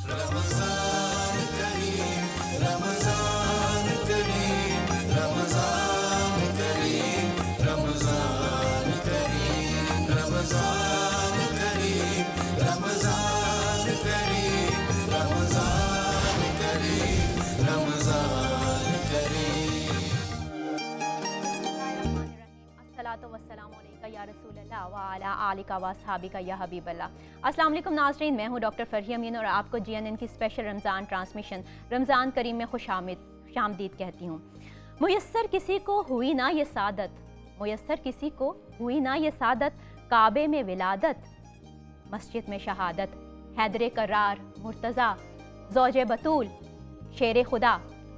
रमज़ान करीम, रमज़ान करीम, रमज़ान करीम, रमज़ान करीम, रमज़ान करीम, रमज़ान करीम, रमज़ान करीम, रमज़ान करीम। अस्सलातु वस्सलामु अलैका या रसूलल्लाह व अला आलिका व अस्हाबिका या हबीबल्लाह। अस्सलाम वालेकुम नाज़रीन, मैं हूं डॉक्टर फरहिया अमीन और आपको जीएनएन की स्पेशल रमज़ान ट्रांसमिशन रमज़ान करीम में खुशामदीद कहती हूं। मुयस्सर किसी को हुई ना ये सादत, मुयस्सर किसी को हुई ना ये सादत, काबे में विलादत, मस्जिद में शहादत, हैदर करार, मुर्तज़ा, ज़ौजे बतूल, शेर खुदा,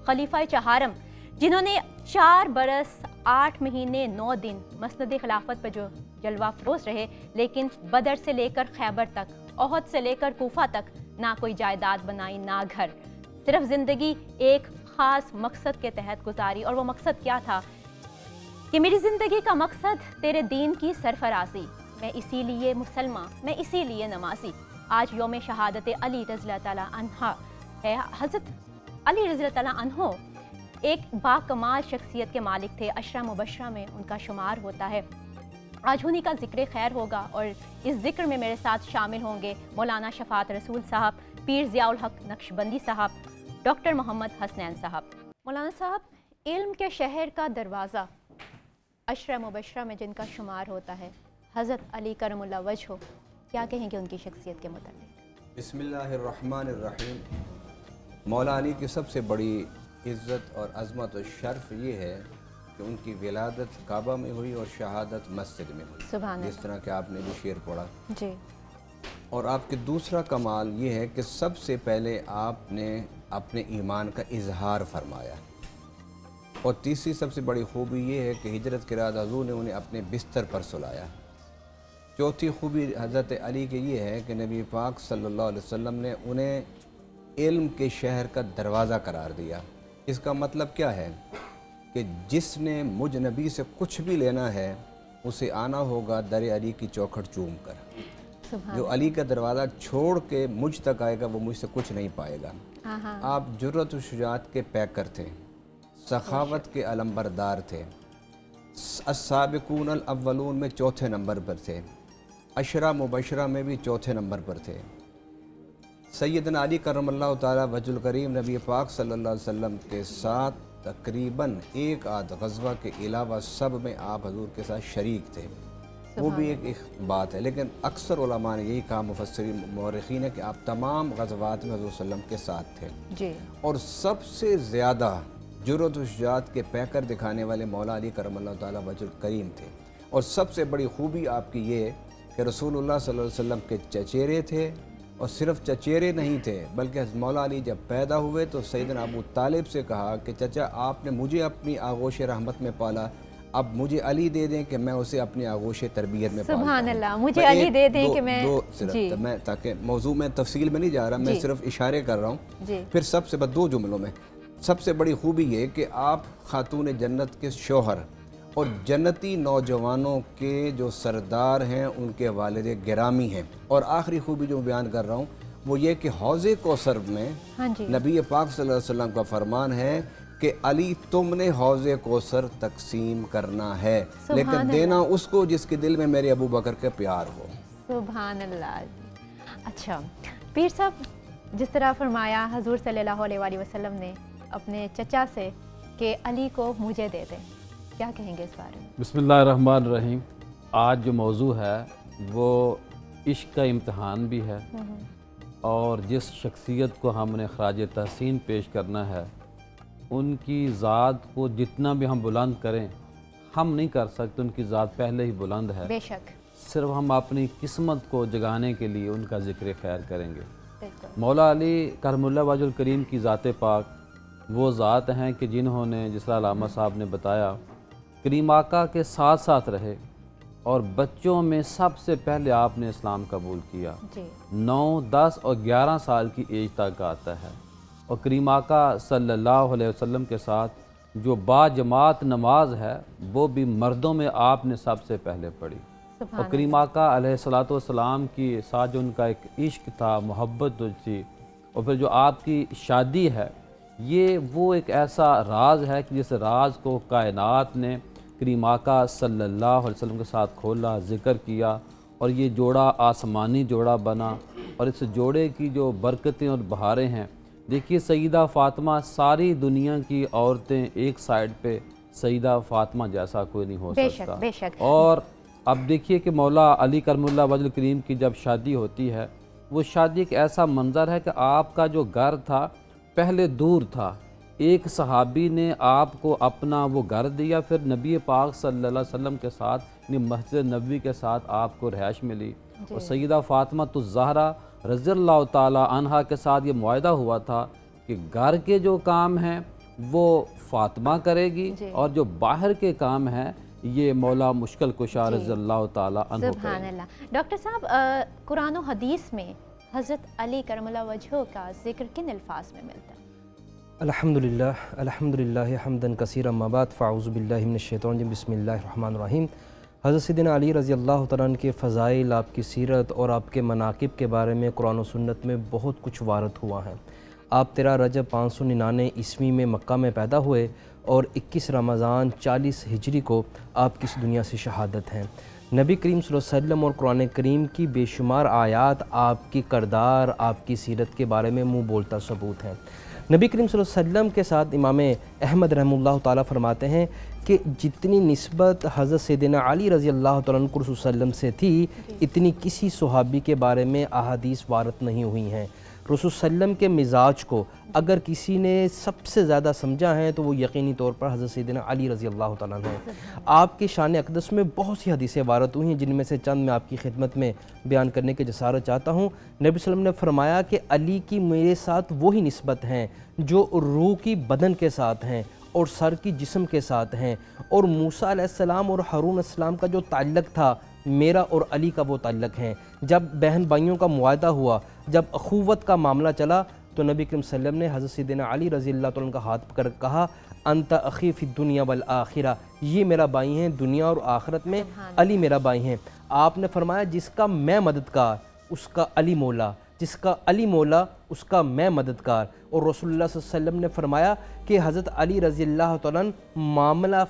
खलीफा चहारम, जिन्होंने 4 बरस 8 महीने 9 दिन मसनद खिलाफत पर जो जलवा फरोज रहे, लेकिन बदर से लेकर खैबर तक, ओहद से लेकर कूफा तक ना कोई जायदाद बनाई ना घर, सिर्फ ज़िंदगी एक ख़ास मकसद के तहत गुजारी। और वो मकसद क्या था कि मेरी ज़िंदगी का मकसद तेरे दीन की सरफराजी, मैं इसीलिए मुसलमान, मैं इसीलिए नमाजी। आज यौम शहादत अली रज़ियल्लाहु ताला अन्हा है। हज़रत अली रज़ियल्लाहु ताला अन्हो एक बाकमाल शख्सियत के मालिक थे, अशरा मुबशरा में उनका शुमार होता है। आज उन्हीं का ज़िक्र खैर होगा और इस ज़िक्र में मेरे साथ शामिल होंगे मौलाना शफ़ात रसूल साहब, पीर ज़ियाउल हक नक्शबंदी साहब, डॉक्टर मोहम्मद हसनैन साहब। मौलाना साहब, इल्म के शहर का दरवाज़ा अशरा मुबशरा में जिनका शुमार होता है हज़रत अली करमुल्लाह वजहो, क्या कहेंगे उनकी शख्सियत के मुताबिक? बिस्मिल्लाहिर्रहमानिर्रहीम। मौला अली की सबसे बड़ी इज़्ज़त और अज़मत और शर्फ ये है कि उनकी विलादत काबा में हुई और शहादत मस्जिद में हुई, जिस तरह के आपने भी शेर पढ़ा जी। और आपके दूसरा कमाल ये है कि सबसे पहले आपने अपने ईमान का इजहार फरमाया, और तीसरी सबसे बड़ी खूबी ये है कि हिजरत के बाद हुज़ूर ने उन्हें अपने बिस्तर पर सुलाया। चौथी खूबी हज़रत अली के ये है कि नबी पाक सल्लल्लाहु अलैहि वसल्लम ने उन्हें इल्म के शहर का दरवाज़ा करार दिया। इसका मतलब क्या है कि जिसने मुझ नबी से कुछ भी लेना है उसे आना होगा दर अली की चौखट चूम कर। जो अली का दरवाज़ा छोड़ के मुझ तक आएगा वो मुझसे कुछ नहीं पाएगा। आप जुर्रत व शुजाअत के पैकर थे, सखावत के अलंबरदार थे, अस्साबिकून अल अव्वलून में चौथे नंबर पर थे, अशरा मुबशरा में भी चौथे नंबर पर थे। सैयदना अली करमल्लाहु ताला वजहुल करीम नबी पाक सल्लल्लाहु अलैहि वसल्लम के साथ तकरीबन एक आध गज़वा के अलावा सब में आप हजूर के साथ शरीक थे, वो भी एक बात है। लेकिन अक्सर उलमा ने यही कहा, मुफस्सिरीन मौरख़ीन ने, कि आप तमाम गज़वात में हजूर सल्लम के साथ थे जी। और सबसे ज़्यादा जुर्रत व शुजाअत के पैकर दिखाने वाले मौला अली करमल्लाहु ताला वजहुल करीम थे। और सबसे बड़ी खूबी आपकी ये कि रसूलुल्लाह सल्लल्लाहु अलैहि वसल्लम के चचेरे थे, और सिर्फ चचेरे नहीं थे बल्कि मौला अली जब पैदा हुए तो सैयदना अबू तालिब से कहा कि चचा आपने मुझे अपनी आगोश रहमत में पाला, अब मुझे अली दे दें कि मैं उसे अपनी आगोश तरबियत में पालूं। सुभान अल्लाह, मुझे अली दे दें कि मैं सिर्फ मैं, ताकि मौजू में तफसील में नहीं जा रहा, मैं सिर्फ इशारे कर रहा हूँ। फिर सबसे बस 2 जुमलों में सबसे बड़ी खूबी ये कि आप खातून जन्नत के शौहर और जन्नती नौजवानों के जो सरदार हैं उनके वालिद गिरामी हैं। और आखिरी खूबी जो बयान कर रहा हूँ वो ये कि हौज़े कौसर में नबी पाक सल्लल्लाहु अलैहि वसल्लम का फरमान है कि अली तुमने हौज़े कौसर तकसीम करना है, लेकिन देना उसको जिसके दिल में मेरे अबू बकर के प्यार हो। सुभान अल्लाह। अच्छा पीर साहब, जिस तरह फरमाया हजूर सल्लल्लाहु अलैहि वसल्लम ने अपने चचा से कि अली को मुझे दे दें, क्या कहेंगे इस बारे में? बिस्मिल्लाहिर्रहमानिर्रहीम। आज जो मौजू है वो इश्क का इम्तहान भी है, और जिस शख्सियत को हमने ख़राज तहसीन पेश करना है उनकी ज़ात को जितना भी हम बुलंद करें हम नहीं कर सकते, उनकी ज़ात पहले ही बुलंद है। बेशक। सिर्फ हम अपनी किस्मत को जगाने के लिए उनका ज़िक्र खैर करेंगे। मौला अली करमुल्लाह वजहुल करीम की ज़ात पाक वो ज़ात हैं कि जिन्होंने, जिस तरह अल्लामा साहब ने बताया, करीम आका के साथ साथ रहे और बच्चों में सबसे पहले आपने इस्लाम कबूल किया। 9, 10 और 11 साल की एज तक आता है, और करीम आका सल्लल्लाहु अलैहि वसल्लम के साथ जो बाजमात नमाज है वो भी मर्दों में आपने सबसे पहले पढ़ी। और करीम आका अलैहिस्सलातु वस्सलाम की साथ जो उनका एक इश्क था, मोहब्बत जो थी, और फिर जो आपकी शादी है ये वो एक ऐसा राज है कि जिस राज को कायनात ने करीम आका सल्लल्लाहु अलैहि वसल्लम के साथ खोला, ज़िक्र किया और ये जोड़ा आसमानी जोड़ा बना। और इस जोड़े की जो बरकतें और बहारें हैं, देखिए सईदा फ़ातिमा, सारी दुनिया की औरतें एक साइड पे, सईदा फ़ातिमा जैसा कोई नहीं हो सकता। बेशक। और अब देखिए कि मौला अली करमुल्लाह वजहुल करीम की जब शादी होती है, वो शादी एक ऐसा मंज़र है कि आपका जो घर था पहले दूर था, एक सहाबी ने आपको अपना वो घर दिया, फिर नबी पाक सल्लल्लाहु अलैहि वसल्लम के साथ मस्जिद नबवी के साथ आपको रिहाइश मिली। और सईदा फ़ातिमा तो ज़हरा रज़ियल्लाहु ताला अन्हा के साथ ये मुआहदा हुआ था कि घर के जो काम हैं वो फ़ातिमा करेगी और जो बाहर के काम हैं ये मौला मुश्किल कुशा रज़ियल्लाहु ताला अन्हु करेंगे। डॉक्टर साहब, कुरान और हदीस में हज़रत अली करमुल्लाह वजह का जिक्र किन अल्फाज में मिलता है? अल्हम्दुलिल्लाह हम्दन कसीरन अम्मा बाद फ़अऊज़ु बिल्लाहि मिनश शैतानिर रजीम बिस्मिल्लाहिर रहमानिर रहीम। हज़रत सैयदना अली रज़ी अल्लाह तआला अन्हु के फ़ज़ाइल, आपकी सीरत और आपके मनाक़िब के बारे में कुरान और सुन्नत में बहुत कुछ वारद हुआ है। आप 13 रजब 599 ईस्वी में मक्का में पैदा हुए और 21 रमज़ान 40 हिजरी को आपकी इस दुनिया से शहादत हैं। नबी करीम सल्लल्लाहु अलैहि वसल्लम और कुरान करीम की बेशुमार आयात आपकी करदार, आपकी सीरत के बारे में मुँह बोलता सबूत हैं। नबी करीम सल्लल्लाहु अलैहि वसल्लम के साथ इमाम अहमद रहमतुल्लाह ताला फरमाते हैं कि जितनी निस्बत हज़रत सैयदना अली रज़ी अल्लाह तआला अन्हु रसूल सल्लम से थी, इतनी किसी सहाबी के बारे में अहादीस वारद नहीं हुई हैं। रसूल सल्लम के मिजाज को अगर किसी ने सबसे ज़्यादा समझा है तो वो यकीनी तौर पर हज़रत सैयदना अली रज़ी अल्लाह तआला अन्हु हैं। आपके शान अक़दस में बहुत सी हदीसें वारद हुई हैं, जिनमें से चंद मैं आपकी खिदमत में बयान करने की जसारत चाहता हूँ। नबी सल्लम ने फरमाया कि अली की मेरे साथ वही निस्बत हैं जो रूह की बदन के साथ हैं और सर की जिस्म के साथ हैं, और मूसा अलैहिस्सलाम और हारून अलैहिस्सलाम का जो ताल्लुक़ था मेरा और अली का वो ताल्लुक़ है। जब बहन भाइयों का मुआहदा हुआ, जब अखुवत का मामला चला, तो नबी करीम सल्लल्लाहु अलैहि वसल्लम ने हज़रत सैयदना अली रज़ी अल्लाह तआला का हाथ पकड़ कहा, अंत अख़ी फ़ी दुनिया वल आखिरा, ये मेरा भाई हैं दुनिया और आखिरत में, अली मेरा भाई हैं। आपने फरमाया जिसका मैं मददगार उसका अली मौला, जिसका अली मौला उसका मैं मददगार। और रसूलुल्लाह सल्लल्लाहु अलैहि वसल्लम ने फरमाया कि हज़रत अली रज़ी अल्लाह तआला मामला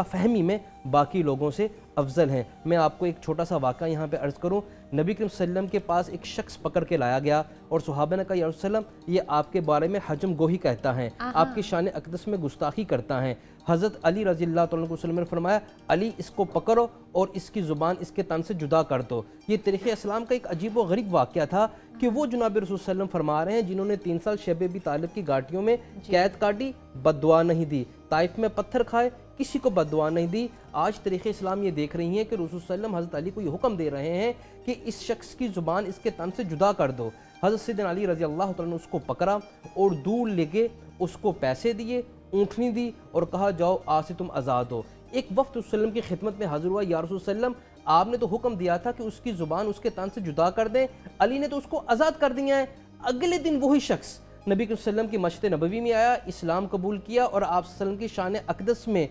फ़हमी में बाकी लोगों से अफजल हैं। मैं आपको एक छोटा सा वाक़ा यहाँ पे अर्ज़ करूँ। नबी करीम सल्लल्लाहु अलैहि वसल्लम के पास एक शख्स पकड़ के लाया गया और सहाबा ने कहा, या रसूल अल्लाह, ये आपके बारे में हजम गोही कहता है, आपकी शान अक़दस में गुस्ताखी करता है। हज़रत अली रज़ी अल्लाह तआला अन्हु ने फरमाया, अली इसको पकड़ो और इसकी ज़ुबान इसके तन से जुदा कर दो। ये तारीख़ इस्लाम का एक अजीब व गरीब वाक़या था कि वो जनाब रसूल सल्लल्लाहु अलैहि वसल्लम फरमा रहे हैं जिन्होंने 3 साल शब अबी तालिब की घाटियों में कैद काटी, बद्दुआ नहीं दी, ताइफ में पत्थर खाए, किसी को बद्दुआ नहीं दी। आज तारीख़ इस्लाम ये देख रही हैं कि रसूल सल्लल्लाहु अलैहि वसल्लम हज़रत अली को ये हुक्म दे रहे हैं कि इस शख्स की ज़ुबान इसके तन से जुदा कर दो। हज़रत सैयदना अली रज़ी अल्लाह तआला ने उसको पकड़ा और दूर लेके उसको पैसे दिए, ऊँटनी दी और कहा, जाओ आज से तुम आज़ाद हो। एक वक्त वसल्लम की खिदमत में हाजिर हुआ, या रसूल सल्लम, आपने तो हुक्म दिया था कि उसकी ज़ुबान उसके तन से जुदा कर दें, अली ने तो उसको आज़ाद कर दिया है। अगले दिन वही शख्स नबी के वसल्लम की मस्जिद नबवी में आया, इस्लाम कबूल किया और आप वसल्लम की शान अक़दस में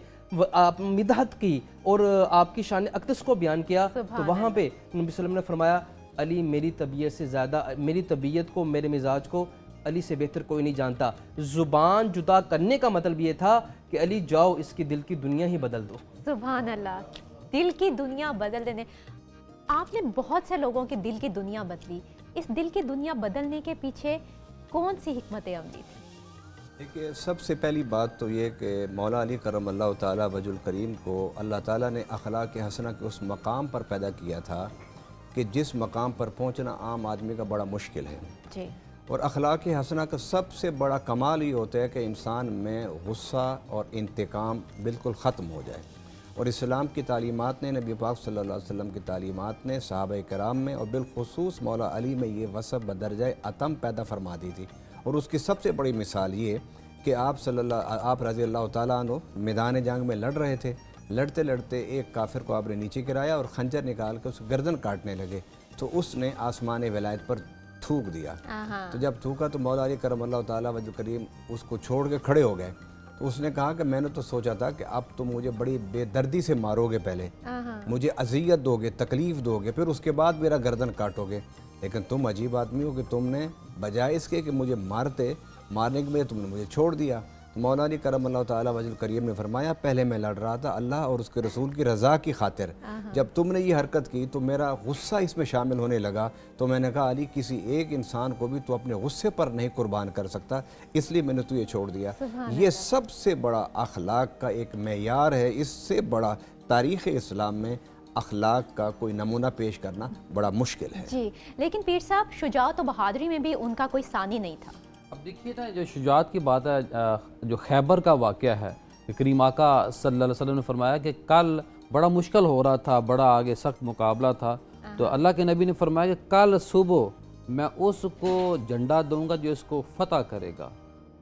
आप मिदहत की और आपकी शान अक़दस को बयान किया। तो वहाँ पे नबी वसल्लम ने फरमाया, अली मेरी तबीयत से ज़्यादा, मेरी तबीयत को, मेरे मिजाज को अली से बेहतर कोई नहीं जानता। ज़ुबान जुदा करने का मतलब ये था कि अली जाओ इसकी दिल की दुनिया ही बदल दो। सुभान अल्लाह, दिल की दुनिया बदल देने। आपने बहुत से लोगों की दिल की दुनिया बदली। इस दिल की दुनिया बदलने के पीछे कौन सी हिकमत अमली थी? देखिए, सबसे पहली बात तो ये कि मौला अली करमल्लाहु ताला वजुल करीम को अल्लाह ताला ने अखलाक हसना के उस मकाम पर पैदा किया था कि जिस मकाम पर पहुंचना आम आदमी का बड़ा मुश्किल है जी। और अखलाक हसना का सबसे बड़ा कमाल ये होता है कि इंसान में गुस्सा और इंतकाम बिल्कुल ख़त्म हो जाए। और इस्लाम की तालीमात ने, नबी पाक सल्लल्लाहु अलैहि वसल्लम की तालीमात ने सहाबा कराम में और बिलखुसूस मौला अली में ये वसफ़ बदरजा अतम पैदा फरमा दी थी। और उसकी सबसे बड़ी मिसाल ये कि आप रज़ी अल्लाह तआला अन्हु मैदान जंग में लड़ रहे थे। लड़ते लड़ते एक काफिर को आपने नीचे गिराया और खंजर निकाल कर उसकी गर्दन काटने लगे, तो उसने आसमान विलायत पर थूक दिया। तो जब थूका तो मौला अली करमल्लाहु ताला वजह करीम उसको छोड़ के खड़े हो गए। तो उसने कहा कि मैंने तो सोचा था कि अब तुम मुझे बड़ी बेदर्दी से मारोगे, पहले मुझे अजियत दोगे, तकलीफ़ दोगे, फिर उसके बाद मेरा गर्दन काटोगे। लेकिन तुम अजीब आदमी हो कि तुमने बजाय इसके कि मुझे मारने के लिए तुमने मुझे छोड़ दिया। तो मौला अली करम अल्लाह ताला वजल करीम ने फरमाया, पहले मैं लड़ रहा था अल्लाह और उसके रसूल की रज़ा की खातिर, जब तुमने ये हरकत की तो मेरा गुस्सा इसमें शामिल होने लगा। तो मैंने कहा अली, किसी एक इंसान को भी तो अपने गुस्से पर नहीं कुर्बान कर सकता, इसलिए मैंने तुझे छोड़ दिया। ये सबसे बड़ा अखलाक का एक मेयार है, इससे बड़ा तारीख़ इस्लाम में अखलाक का कोई नमूना पेश करना बड़ा मुश्किल है। जी, लेकिन पीर साहब शुजाअत और बहादुरी में भी उनका कोई सानी नहीं था। अब देखिए ना, जो शुजाअत की बात है, जो खैबर का वाक़या है, करीम आका सल्लल्लाहु अलैहि वसल्लम ने फरमाया कि कल बड़ा मुश्किल हो रहा था, बड़ा आगे सख्त मुकाबला था, तो अल्लाह के नबी ने फरमाया कि कल सुबह मैं उसको झंडा दूंगा जो इसको फतह करेगा।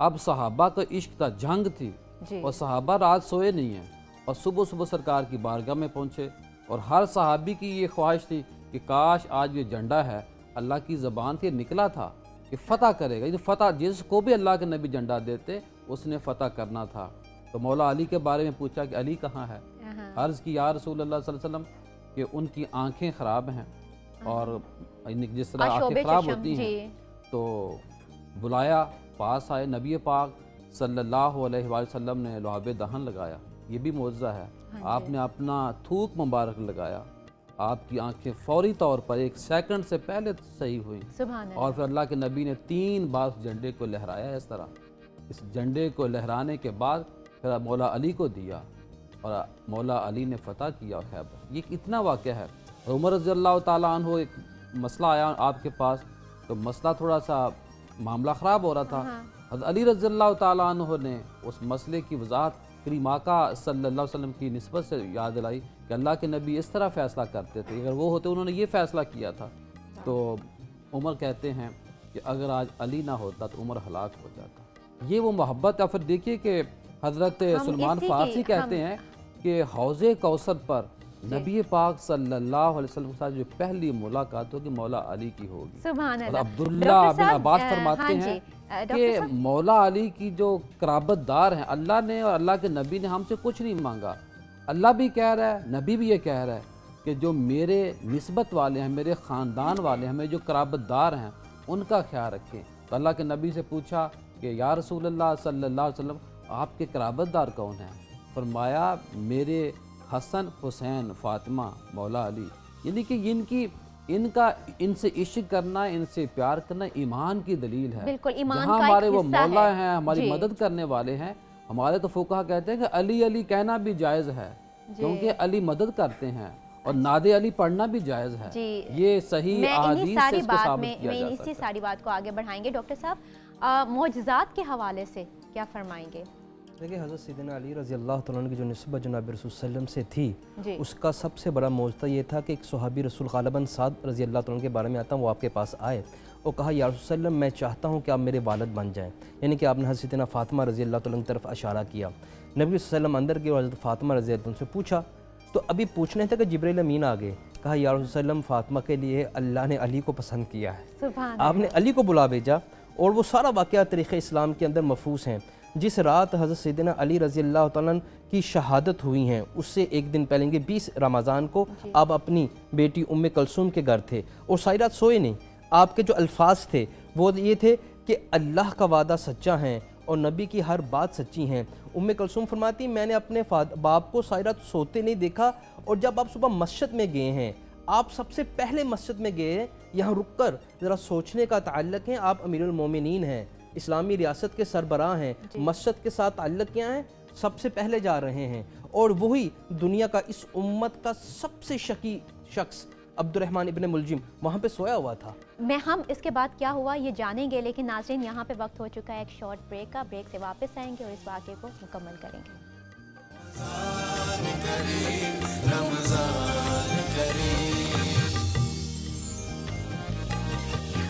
अब सहाबा का इश्क था, जंग थी और सहाबा रात सोए नहीं हैं और सुबह सुबह सरकार की बारगाह में पहुँचे और हर सहाबी की ये ख्वाहिश थी कि काश आज ये झंडा है अल्लाह की ज़बान से निकला था कि फ़तह करेगा। ये फ़तह जिसको भी अल्लाह के नबी झंडा देते उसने फ़तह करना था। तो मौला अली के बारे में पूछा कि अली कहाँ है। अर्ज़ की या रसूल अल्लाह सल्लल्लाहु अलैहि वसल्लम कि उनकी आँखें ख़राब हैं और जिस तरह आँखें ख़राब होती हैं तो बुलाया, पास आए, नबी पाक सल्लल्लाहु अलैहि वसल्लम ने लुआब दहन लगाया। ये भी मौज़ा है, आपने अपना थूक मुबारक लगाया, आपकी आंखें फौरी तौर पर 1 सेकंड से पहले सही हुई और फिर अल्लाह के नबी ने 3 बार उस झंडे को लहराया। इस तरह इस झंडे को लहराने के बाद फिर मौला अली को दिया और मौला अली ने फ़तह किया खैबर। ये इतना वाक़या है। उमर रज़ियल्लाहु ताला अन्हु एक मसला आया आपके पास, तो मसला थोड़ा सा मामला ख़राब हो रहा था। हज़रत अली रज़ियल्लाहु ताला अन्हु ने उस मसले की वज़ाहत करीम आका सल्लल्लाहु अलैहि वसल्लम की निस्बत से याद दिलाई कि अल्लाह के नबी इस तरह फ़ैसला करते थे, अगर वो होते उन्होंने ये फ़ैसला किया था। तो उमर कहते हैं कि अगर आज अली ना होता तो उमर हलाक हो जाता। ये वो मोहब्बत है। फिर देखिए कि हज़रत सलमान फ़ारसी कहते हैं कि हौज़े कौसर पर नबी पाक सल्लल्लाहु अलैहि वसल्लम के साथ जो पहली मुलाकात होगी मौला अली की होगी। अब्दुल्ला बिन अब्बास फरमाते हैं कि मौला अली की जो कराबतदार हैं, अल्लाह ने और अल्लाह के नबी ने हमसे कुछ नहीं मांगा। अल्लाह भी कह रहा है, नबी भी ये कह रहा है कि जो मेरे निस्बत वाले हैं, मेरे ख़ानदान वाले हैं, मेरे जो कराबतदार हैं, उनका ख्याल रखें। तो अल्लाह के नबी से पूछा कि या रसूलल्लाह सल्लल्लाहु अलैहि वसल्लम, आपके कराबतदार कौन हैं? फरमाया मेरे हसन, हुसैन, फ़ातिमा, मौला अली। यानी कि इनसे इश्क करना, इनसे प्यार करना ईमान की दलील है। जहाँ हमारे वो मौला हैं, हमारी मदद करने वाले हैं, हमारे तो फुक़हा कहते हैं कि अली अली कहना भी जायज़ है क्योंकि अली मदद करते हैं और नादे अली पढ़ना भी जायज़ है। ये सही अहादीस से इसको साबित किया जा सकता है। इसी सारी बात को आगे बढ़ाएंगे। डॉक्टर साहब, मौजज़ात के हवाले से क्या फरमाएंगे? देखिए, हज़रत सैयदना अली रज़ी अल्लाह तआला अन्हु की जो निस्बत जनाब रसूल सल्लम से थी, उसका सबसे बड़ा मौजज़ा ये था कि एक सहाबी रसूल ग़ालिबन साद रज़ी अल्लाह तआला के बारे में आता है, वो आपके पास आए और कहा या रसूल सल्लम, मैं चाहता हूँ कि आप मेरे वालिद बन जाएँ। यानी कि आपने हज़रत सैयदना फ़ातिमा रज़ी अल्लाह तआला की तरफ इशारा किया। नबी सल्लम अंदर गए और हज़रत फ़ातिमा रज़ी अल्लाह से पूछा, तो अभी पूछने थे कि जिब्रील अमीन आ गए। कहा या रसूल सल्लम, फ़ातिमा के लिए अल्लाह ने अली को पसंद किया है। आपने अली को बुला भेजा और वो सारा वाक़या तरीक़े इस्लाम के अंदर महफूज हैं। जिस रात हज़रत सैयदना अली रज़ी अल्लाह तआला की शहादत हुई हैं, उससे एक दिन पहले 20 रमज़ान को आप अपनी बेटी उम्मे कुलसूम के घर थे और सारी रात सोए नहीं। आपके जो अल्फाज थे वो ये थे कि अल्लाह का वादा सच्चा है और नबी की हर बात सच्ची है। उम्मे कुलसूम फरमाती, मैंने अपने बाप को सारी रात सोते नहीं देखा और जब आप सुबह मस्जिद में गए हैं, आप सबसे पहले मस्जिद में गए हैं, यहाँ रुक कर ज़रा सोचने का ताल्लुक़ है। आप अमीरुल मोमिनीन हैं, इस्लामी रियासत के सरबराह हैं, मस्जिद के साथ ताल्लुक़ क्या है, सबसे पहले जा रहे हैं और वही दुनिया का इस उम्मत का सबसे शकी शख्स अब्दुर्रहमान इब्न मुलजिम वहाँ पे सोया हुआ था। हम इसके बाद क्या हुआ ये जानेंगे, लेकिन नाज़रीन यहाँ पे वक्त हो चुका है एक शॉर्ट ब्रेक का। ब्रेक से वापस आएंगे और इस वाक़े को मुकम्मल करेंगे।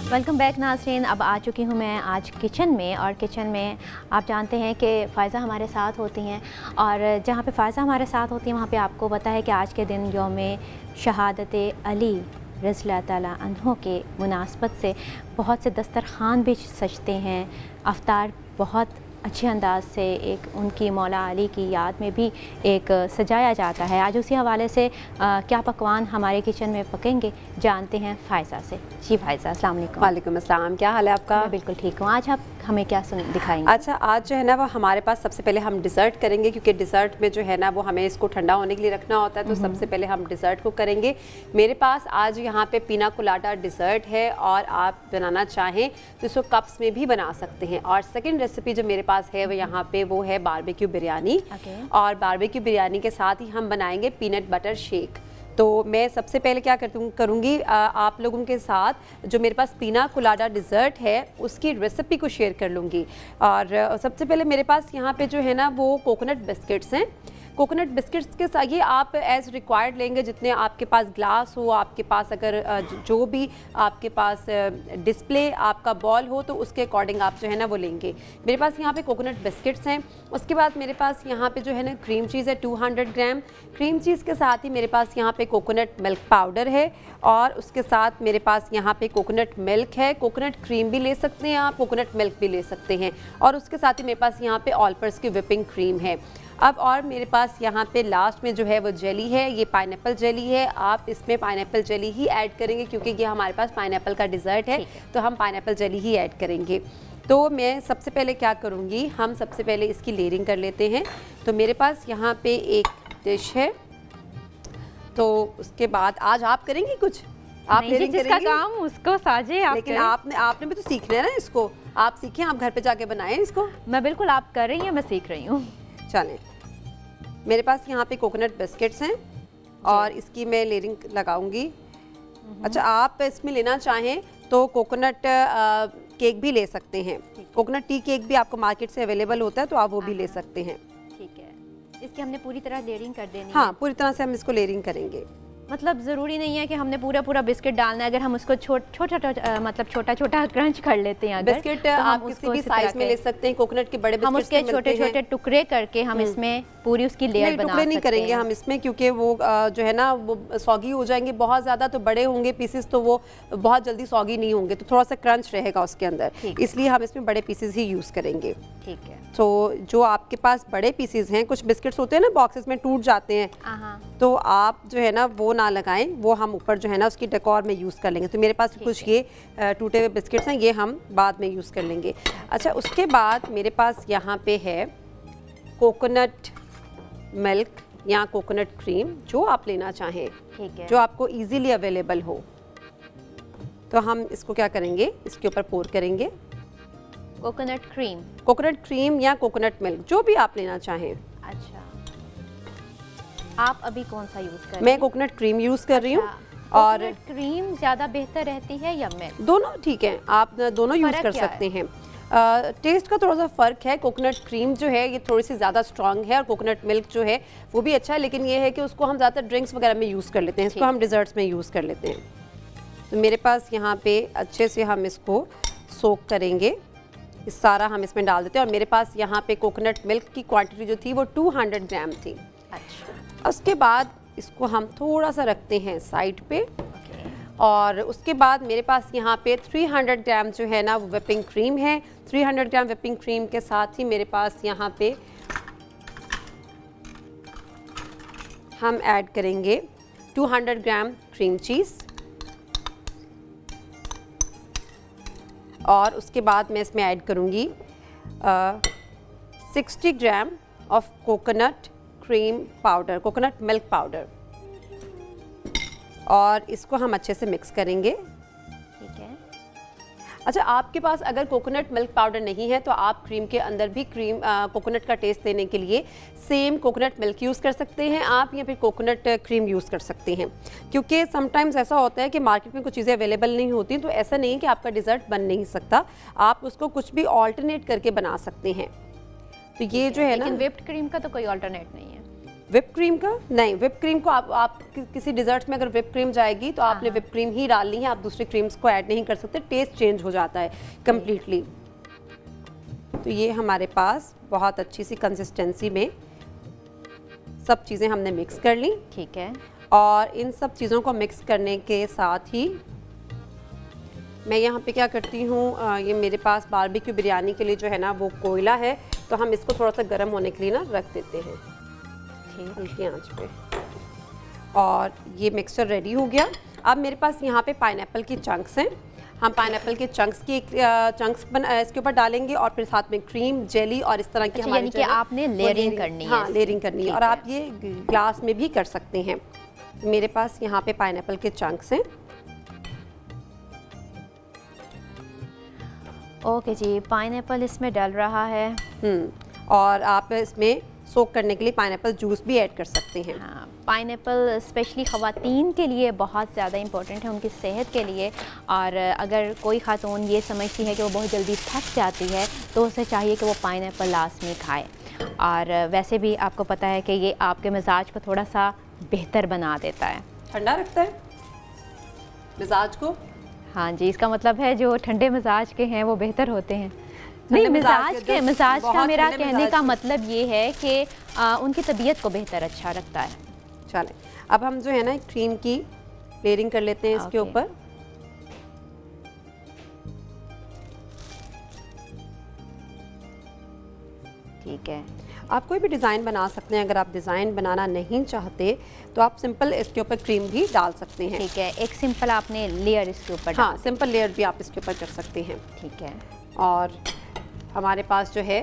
वेलकम बैक नाज़रीन। अब आ चुकी हूँ मैं आज किचन में, और किचन में आप जानते हैं कि फ़ायज़ा हमारे साथ होती हैं और जहाँ पे फ़ायज़ा हमारे साथ होती हैं वहाँ पे आपको पता है कि आज के दिन यौम शहादत अली रज़ियल्लाहु ताला अन्हु के मुनासबत से बहुत से दस्तरखान भी सजते हैं, अफ्तार बहुत अच्छे अंदाज से एक उनकी मौला अली की याद में भी एक सजाया जाता है। आज उसी हवाले से क्या पकवान हमारे किचन में पकेंगे जानते हैं फ़ायज़ा से। जी फ़ायज़ा, अस्सलाम वालेकुम। वालेकुम अस्सलाम, क्या हाल है आपका? मैं बिल्कुल ठीक हूँ। आज आप हमें क्या दिखाएंगे? अच्छा, आज जो है ना वो हमारे पास सबसे पहले हम डिज़र्ट करेंगे, क्योंकि डिज़र्ट में जो है ना वो हमें इसको ठंडा होने के लिए रखना होता है, तो सबसे पहले हम डिज़र्ट को करेंगे। मेरे पास आज यहाँ पे पीना कोलाडा डिज़र्ट है, और आप बनाना चाहें तो इसको कप्स में भी बना सकते हैं। और सेकंड रेसिपी जो मेरे पास है वो यहाँ पे वो है बारबेक्यू बिरयानी। और बारबेक्यू बिरयानी के साथ ही हम बनाएंगे पीनट बटर शेक। तो मैं सबसे पहले क्या करूँगी, आप लोगों के साथ जो मेरे पास पीना कोलाडा डिज़र्ट है उसकी रेसिपी को शेयर कर लूँगी। और सबसे पहले मेरे पास यहाँ पे जो है ना वो कोकोनट बिस्किट्स हैं। कोकोनट बिस्किट्स के साथ ये आप एज़ रिक्वायर्ड लेंगे, जितने आपके पास ग्लास हो, आपके पास अगर जो भी आपके पास डिस्प्ले आपका बॉल हो तो उसके अकॉर्डिंग आप जो है ना वो लेंगे। मेरे पास यहाँ पे कोकोनट बिस्किट्स हैं। उसके बाद मेरे पास यहाँ पे जो है ना क्रीम चीज़ है 200 ग्राम। क्रीम चीज़ के साथ ही मेरे पास यहाँ पे कोकोनट मिल्क पाउडर है, और उसके साथ मेरे पास यहाँ पे कोकोनट मिल्क है। कोकोनट क्रीम भी ले सकते हैं आप, कोकोनट मिल्क भी ले सकते हैं। और उसके साथ ही मेरे पास यहाँ पे ऑलपर्स की विपिंग क्रीम है। अब और मेरे पास यहाँ पे लास्ट में जो है वो जेली है, ये पाइनएप्पल जेली है। आप इसमें पाइनएप्पल जेली ही ऐड करेंगे, क्योंकि ये हमारे पास पाइनएप्पल का डिज़र्ट है, तो हम पाइनएप्पल जेली ही ऐड करेंगे। तो मैं सबसे पहले क्या करूँगी, हम सबसे पहले इसकी लेयरिंग कर लेते हैं। तो मेरे पास यहाँ पे एक डिश है, तो उसके बाद आज आप करेंगे कुछ, आप लेयरिंग करेंगे, जिसका काम उसको साजे आप, लेकिन आपने भी तो सीखना है ना इसको। आप सीखें, आप घर पे जाके बनाएं इसको। मैं बिल्कुल, आप कर रही हैं, मैं सीख रही हूँ। चलें, मेरे पास यहाँ पे कोकोनट बिस्किट्स हैं और इसकी मैं लेयरिंग लगाऊंगी। अच्छा, आप इसमें लेना चाहें तो कोकोनट केक भी ले सकते हैं। कोकोनट टी केक भी आपको मार्केट से अवेलेबल होता है, तो आप वो भी ले सकते हैं। ठीक है, इसकी हमने पूरी तरह लेयरिंग कर देनी है। हाँ, पूरी तरह से हम इसको लेयरिंग करेंगे। मतलब ज़रूरी नहीं है कि हमने पूरा बिस्किट डालना है, अगर हम उसको छोटा छोटा क्रंच कर लेते हैं अगर, बिस्किट तो आप किसी भी साइज में ले सकते हैं। कोकोनट के बड़े बिस्किट हम उसके छोटे छोटे टुकड़े करके हम इसमें पूरी उसकी लेयर बना टुकड़े नहीं करेंगे हम इसमें, क्योंकि वो जो है ना वो सौगी हो जाएंगे बहुत ज़्यादा। तो बड़े होंगे पीसेस तो वो बहुत जल्दी सौगी नहीं होंगे, तो थोड़ा सा क्रंच रहेगा उसके अंदर, इसलिए हम इसमें बड़े पीसेस ही यूज़ करेंगे। ठीक है, तो जो आपके पास बड़े पीसेस हैं, कुछ बिस्किट्स होते हैं ना बॉक्सेस में टूट जाते हैं, तो आप जो है ना वो ना लगाएं, वो हम ऊपर जो है ना उसकी डेकोर में यूज़ कर लेंगे। तो मेरे पास कुछ ये टूटे हुए बिस्किट्स हैं, ये हम बाद में यूज़ कर लेंगे। अच्छा, उसके बाद मेरे पास यहाँ पे है कोकोनट मिल्क या कोकोनट क्रीम, जो आप लेना चाहें, ठीक है, जो आपको इजीली अवेलेबल हो। तो हम इसको क्या करेंगे, इसके ऊपर पोर करेंगे कोकोनट क्रीम या कोकोनट मिल्क, जो भी आप लेना चाहें। अच्छा, आप अभी कौन सा यूज़ कर रहे हैं? मैं कोकोनट क्रीम यूज़ कर रही हूँ। और क्रीम ज़्यादा बेहतर रहती है या मिल्क? दोनों ठीक है, आप दोनों यूज़ कर सकते हैं। टेस्ट का थोड़ा सा फ़र्क है। कोकोनट क्रीम जो है ये थोड़ी सी ज़्यादा स्ट्रॉन्ग है, और कोकोनट मिल्क जो है वो भी अच्छा है, लेकिन ये है कि उसको हम ज़्यादातर ड्रिंक्स वगैरह में यूज़ कर लेते हैं, इसको हम डिज़र्ट्स में यूज़ कर लेते हैं। तो मेरे पास यहाँ पे अच्छे से हम इसको सोक करेंगे, इस सारा हम इसमें डाल देते हैं। और मेरे पास यहाँ पे कोकोनट मिल्क की क्वांटिटी जो थी वो 200 ग्राम थी। अच्छा, उसके बाद इसको हम थोड़ा सा रखते हैं साइड पे। और उसके बाद मेरे पास यहाँ पे 300 ग्राम जो है ना वो विपिंग क्रीम है। 300 ग्राम विपिंग क्रीम के साथ ही मेरे पास यहाँ पे हम ऐड करेंगे 200 ग्राम क्रीम चीज़। और उसके बाद मैं इसमें ऐड करूँगी 60 gram of coconut cream powder, coconut milk powder, और इसको हम अच्छे से मिक्स करेंगे। ठीक है। अच्छा, आपके पास अगर कोकोनट मिल्क पाउडर नहीं है तो आप क्रीम के अंदर भी कोकोनट का टेस्ट देने के लिए सेम कोकोनट मिल्क यूज़ कर सकते हैं आप, या फिर कोकोनट क्रीम यूज़ कर सकते हैं। क्योंकि समटाइम्स ऐसा होता है कि मार्केट में कुछ चीज़ें अवेलेबल नहीं होती, तो ऐसा नहीं है कि आपका डिज़र्ट बन नहीं सकता, आप उसको कुछ भी ऑल्टरनेट करके बना सकते हैं। तो ये जो है ना, व्हिप्ड क्रीम का तो कोई ऑल्टरनेट नहीं है। व्हिप क्रीम का नहीं, व्हिप क्रीम को आप किसी डिज़र्ट में अगर व्हिप क्रीम जाएगी तो आपने व्हिप क्रीम ही डालनी है, आप दूसरी क्रीम्स को ऐड नहीं कर सकते, टेस्ट चेंज हो जाता है कम्प्लीटली। तो ये हमारे पास बहुत अच्छी सी कंसिस्टेंसी में सब चीज़ें हमने मिक्स कर ली। ठीक है। और इन सब चीज़ों को मिक्स करने के साथ ही मैं यहाँ पे क्या करती हूँ, ये मेरे पास बारबेक्यू बिरयानी के लिए जो है ना वो कोयला है, तो हम इसको थोड़ा सा गर्म होने के लिए ना रख देते हैं हल्की आंच पे। और ये मिक्सचर रेडी हो गया। अब मेरे पास यहाँ पे पाइनएप्पल की चंक्स हैं, हम पाइनएप्पल के चंक्स की चंक्स इसके ऊपर डालेंगे और फिर साथ में क्रीम, जेली और इस तरह की हमारी यानी कि आपने लेयरिंग करनी है। हाँ, लेयरिंग करनी है और आप ये ग्लास में भी कर सकते हैं। मेरे पास यहाँ पे पाइनएप्पल के चंक्स हैं। ओके जी, पाइनएप्पल इसमें डल रहा है। और आप इसमें सोक करने के लिए पाइनएप्पल जूस भी ऐड कर सकते हैं। हाँ, पाइनएप्पल स्पेशली ख़वातीन के लिए बहुत ज़्यादा इम्पोर्टेंट है, उनकी सेहत के लिए। और अगर कोई खातून ये समझती है कि वो बहुत जल्दी थक जाती है तो उसे चाहिए कि वो पाइनएप्पल लाजमी खाए। और वैसे भी आपको पता है कि ये आपके मिजाज को थोड़ा सा बेहतर बना देता है, ठंडा रखता है मिजाज को। हाँ जी, इसका मतलब है जो ठंडे मिजाज के हैं वो बेहतर होते हैं। नहीं, मिजाज का मेरा कहने का मतलब ये है कि उनकी तबीयत को बेहतर अच्छा रखता है। चलें, अब हम जो है ना क्रीम की लेयरिंग कर लेते हैं इसके ऊपर। ठीक है, आप कोई भी डिज़ाइन बना सकते हैं। अगर आप डिज़ाइन बनाना नहीं चाहते तो आप सिंपल इसके ऊपर क्रीम भी डाल सकते हैं। ठीक है, एक सिंपल आपने लेयर इसके ऊपर, हाँ, सिंपल लेयर भी आप इसके ऊपर कर सकते हैं। ठीक है। और हमारे पास जो है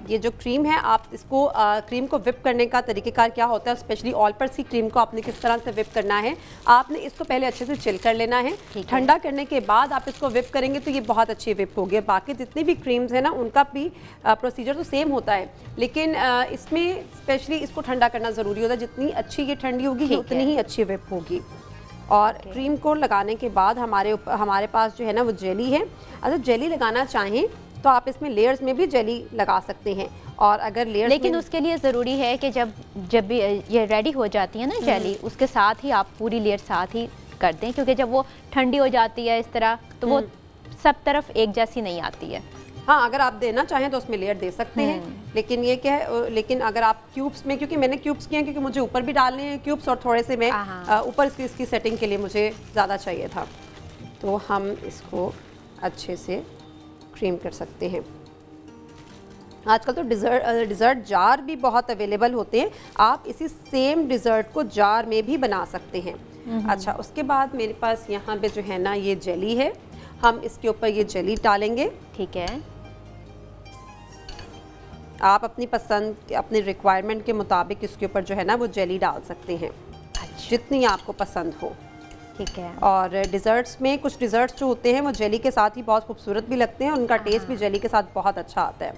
ये जो क्रीम है, आप इसको क्रीम को विप करने का तरीक़ेकार क्या होता है, स्पेशली ऑल पर्स की क्रीम को आपने किस तरह से विप करना है। आपने इसको पहले अच्छे से चिल कर लेना है, ठंडा करने के बाद आप इसको विप करेंगे तो ये बहुत अच्छी विप होगी। बाकी जितनी भी क्रीम्स हैं ना उनका भी प्रोसीजर तो सेम होता है, लेकिन इसमें स्पेशली इसको ठंडा करना ज़रूरी होता है। जितनी अच्छी ये ठंडी होगी उतनी ही अच्छी विप होगी। और क्रीम को लगाने के बाद हमारे पास जो है ना वो जेली है। अगर जेली लगाना चाहें तो आप इसमें लेयर्स में भी जेली लगा सकते हैं। और अगर लेयर्स, लेकिन उसके लिए ज़रूरी है कि जब भी ये रेडी हो जाती है ना जेली, उसके साथ ही आप पूरी लेयर साथ ही कर दें, क्योंकि जब वो ठंडी हो जाती है इस तरह तो वो सब तरफ एक जैसी नहीं आती है। हाँ, अगर आप देना चाहें तो उसमें लेयर दे सकते हैं, लेकिन ये क्या है, लेकिन अगर आप क्यूब्स में, क्योंकि मैंने क्यूब्स किए हैं क्योंकि मुझे ऊपर भी डालने हैं क्यूब्स और थोड़े से मैं ऊपर इसकी सेटिंग के लिए मुझे ज़्यादा चाहिए था, तो हम इसको अच्छे से क्रीम कर सकते हैं। आजकल तो डिज़र्ट जार भी बहुत अवेलेबल होते हैं, आप इसी सेम डिज़र्ट को जार में भी बना सकते हैं। अच्छा, उसके बाद मेरे पास यहाँ पे जो है ना ये जेली है, हम इसके ऊपर ये जेली डालेंगे। ठीक है, आप अपनी पसंद, अपनी रिक्वायरमेंट के मुताबिक इसके ऊपर जो है ना वो जेली डाल सकते हैं, जितनी आपको पसंद हो। ठीक है। और डिज़र्ट्स में कुछ डिज़र्ट्स जो होते हैं वो जेली के साथ ही बहुत खूबसूरत भी लगते हैं, उनका टेस्ट भी जेली के साथ बहुत अच्छा आता है।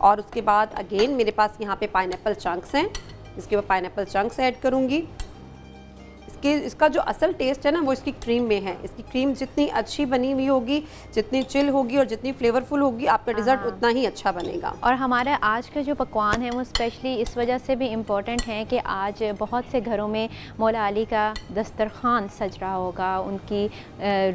और उसके बाद अगेन मेरे पास यहाँ पे पाइनएप्पल चंक्स हैं, इसके ऊपर पाइनएप्पल चंक्स ऐड करूँगी। इसका जो असल टेस्ट है ना वो इसकी क्रीम में है। इसकी क्रीम जितनी अच्छी बनी हुई होगी, जितनी चिल होगी और जितनी फ्लेवरफुल होगी, आपका डिज़र्ट उतना ही अच्छा बनेगा। और हमारे आज के जो पकवान हैं वो स्पेशली इस वजह से भी इम्पोर्टेंट हैं कि आज बहुत से घरों में मौला अली का दस्तरखान सज रहा होगा। उनकी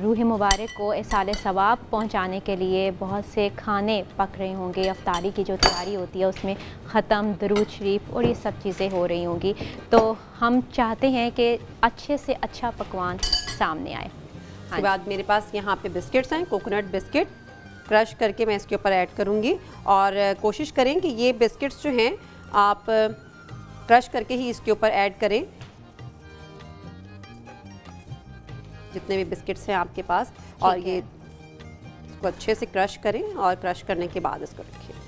रूह मुबारक को इसाले सवाब पहुँचाने के लिए बहुत से खाने पक रहे होंगे। अफ्तारी की जो तैयारी होती है उसमें ख़त्म, दरूद शरीफ और ये सब चीज़ें हो रही होंगी, तो हम चाहते हैं कि अच्छे से अच्छा पकवान सामने आए। उसके बाद मेरे पास यहाँ पे बिस्किट्स हैं, कोकोनट बिस्किट क्रश करके मैं इसके ऊपर ऐड करूँगी। और कोशिश करें कि ये बिस्किट्स जो हैं आप क्रश करके ही इसके ऊपर ऐड करें, जितने भी बिस्किट्स हैं आपके पास। और ये इसको अच्छे से क्रश करें और क्रश करने के बाद इसको रखें।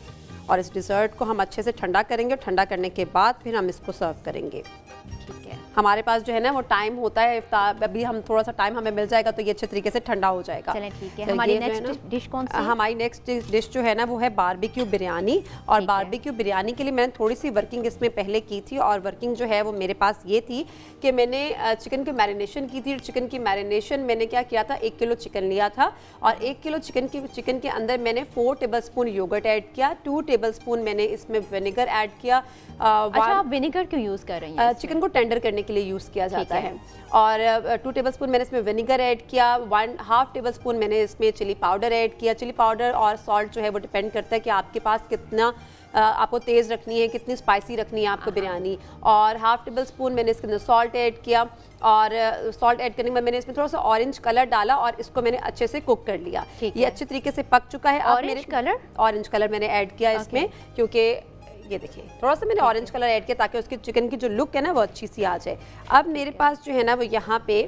और इस डिज़र्ट को हम अच्छे से ठंडा करेंगे, ठंडा करने के बाद फिर हम इसको सर्व करेंगे। ठीक है, हमारे पास जो है ना वो टाइम होता है, अभी हम थोड़ा सा टाइम हमें मिल जाएगा तो ये अच्छे तरीके से ठंडा हो जाएगा। चलें ठीक है। हमारी नेक्स्ट डिश कौन सी है? हमारी नेक्स्ट डिश जो है ना वो है बारबेक्यू बिरयानी। और बारबेक्यू बिरयानी के लिए मैंने थोड़ी सी वर्किंग इसमें पहले की थी, और वर्किंग जो है वो मेरे पास ये थी कि मैंने चिकन की मैरिनेशन की थी। चिकन की मैरिनेशन मैंने क्या किया था, 1 किलो चिकन लिया था और 1 किलो चिकन के अंदर मैंने 4 टेबलस्पून योगर्ट ऐड किया, 2 टेबलस्पून मैंने इसमें विनेगर ऐड किया। अच्छा, आप विनेगर क्यों यूज़ कर रही हैं? चिकन को टेंडर करने के लिए यूज़ किया जाता है। और 2 टेबलस्पून मैंने इसमें विनेगर ऐड किया, 1/2 टेबलस्पून मैंने इसमें चिली पाउडर ऐड किया। चिली पाउडर और सॉल्ट जो है वो डिपेंड करता है कि आपके पास कितना आपको तेज़ रखनी है, कितनी स्पाइसी रखनी है आपको बिरयानी। और 1/2 टेबलस्पून मैंने इसके अंदर सॉल्ट ऐड किया, और सॉल्ट ऐड करने के बाद मैंने इसमें थोड़ा सा ऑरेंज कलर डाला और इसको मैंने अच्छे से कुक कर लिया। ये अच्छे तरीके से पक चुका है। ऑरेंज कलर मैंने ऐड किया इसमें, क्योंकि ये देखिए थोड़ा सा मैंने ऑरेंज कलर ऐड किया ताकि उसकी चिकन की जो लुक है ना वो अच्छी सी आ जाए। अब मेरे पास जो है ना वो यहाँ पे,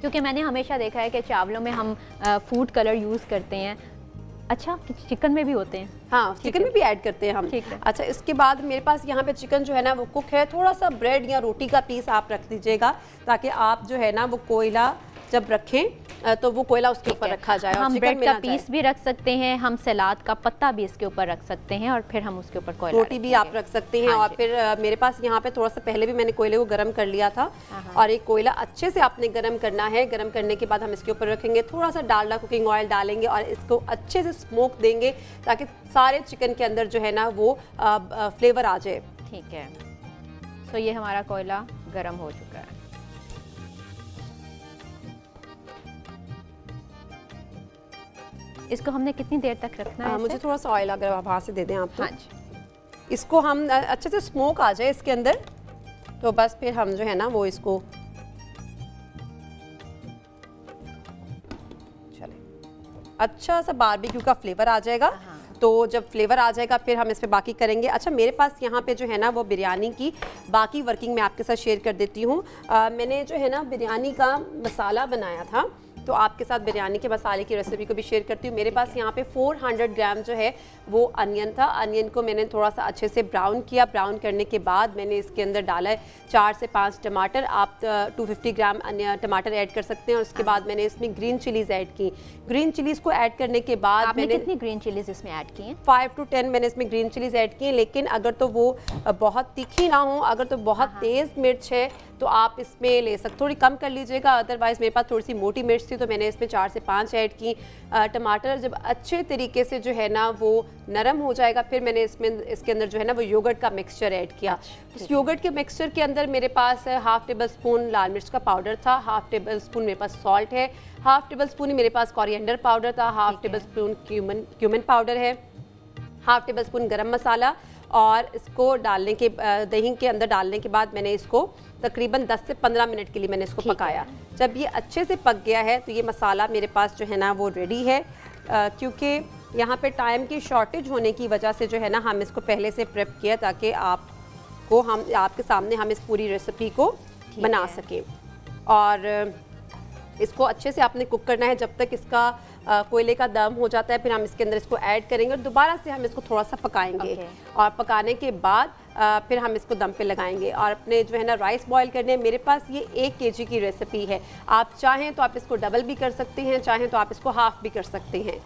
क्योंकि मैंने हमेशा देखा है कि चावलों में हम फूड कलर यूज़ करते हैं, अच्छा चिकन में भी होते हैं? हाँ, चिकन में भी ऐड करते हैं हम। अच्छा, इसके बाद मेरे पास यहाँ पे चिकन जो है ना वो कुक है। थोड़ा सा ब्रेड या रोटी का पीस आप रख दीजिएगा ताकि आप जो है ना वो कोयला जब रखें तो वो कोयला उसके ऊपर रखा जाए। हम ब्रेड का पीस भी रख सकते हैं, हम सलाद का पत्ता भी इसके ऊपर रख सकते हैं, और फिर हम उसके ऊपर कोयला, रोटी भी आप रख सकते हैं। और फिर मेरे पास यहाँ पे थोड़ा सा पहले भी मैंने कोयले को गर्म कर लिया था, और एक कोयला अच्छे से आपने गर्म करना है। गर्म करने के बाद हम इसके ऊपर रखेंगे, थोड़ा सा डालडा कुकिंग ऑयल डालेंगे और इसको अच्छे से स्मोक देंगे ताकि सारे चिकन के अंदर जो है ना वो फ्लेवर आ जाए। ठीक है, तो ये हमारा कोयला गर्म हो चुका है। इसको हमने कितनी देर तक रखना है? मुझे थोड़ा सा ऑयल अगर आप वहाँ से दे दें आप तो। हाँ जी। इसको हम अच्छे से स्मोक आ जाए इसके अंदर, तो बस फिर हम जो है ना वो इसको चले अच्छा सा बारबेक्यू का फ्लेवर आ जाएगा। तो जब फ्लेवर आ जाएगा फिर हम इस पे बाकी करेंगे। अच्छा, मेरे पास यहाँ पे जो है ना वो बिरयानी की बाकी वर्किंग मैं आपके साथ शेयर कर देती हूँ। मैंने जो है ना बिरयानी का मसाला बनाया था, तो आपके साथ बिरयानी के मसाले की रेसिपी को भी शेयर करती हूँ। मेरे पास यहाँ पे 400 ग्राम जो है वो अनियन था। अनियन को मैंने थोड़ा सा अच्छे से ब्राउन किया। ब्राउन करने के बाद मैंने इसके अंदर डाला है 4 से 5 टमाटर। आप 250 ग्राम टमाटर ऐड कर सकते हैं। और उसके बाद मैंने इसमें ग्रीन चिलीज़ ऐड की। ग्रीन चिलीज़ को ऐड करने के बाद मैंने कितनी ग्रीन चिलीज़ इसमें ऐड की हैं? 5 to 10 मैंने इसमें ग्रीन चिलीज़ ऐड की हैं। लेकिन अगर तो वो बहुत तीखी ना हो, अगर तो बहुत तेज़ मिर्च है तो आप इसमें ले सकते, थोड़ी कम कर लीजिएगा। अदरवाइज़ मेरे पास थोड़ी सी मोटी मिर्च थी तो मैंने इसमें 4 से 5 ऐड की। टमाटर जब अच्छे तरीके से जो है ना वो नरम हो जाएगा फिर मैंने इसके अंदर जो है ना वो योगर्ट का मिक्सचर ऐड किया। उस योगर्ट के मिक्सचर के अंदर मेरे पास 1/2 टेबलस्पून लाल मिर्च का पाउडर था, 1/2 टेबलस्पून मेरे पास सॉल्ट है, 1/2 टेबलस्पून ही मेरे पास कोरिएंडर पाउडर था, 1/2 टेबलस्पून क्यूमिन पाउडर है, 1/2 टेबलस्पून गरम मसाला। और इसको डालने के दही के अंदर डालने के बाद मैंने इसको तकरीबन 10 से 15 मिनट के लिए मैंने इसको पकाया। जब ये अच्छे से पक गया है तो ये मसाला मेरे पास जो है ना वो रेडी है। क्योंकि यहाँ पे टाइम की शॉर्टेज होने की वजह से जो है ना हम इसको पहले से प्रेप किया ताकि आपके सामने हम इस पूरी रेसिपी को बना सकें। और इसको अच्छे से आपने कुक करना है जब तक इसका कोयले का दम हो जाता है। फिर हम इसके अंदर इसको ऐड करेंगे और दोबारा से हम इसको थोड़ा सा पकाएंगे। और पकाने के बाद फिर हम इसको दम पे लगाएंगे। और अपने जो है ना राइस बॉईल करने, मेरे पास ये 1 kg की रेसिपी है। आप चाहें तो आप इसको डबल भी कर सकते हैं, चाहें तो आप इसको हाफ भी कर सकते हैं।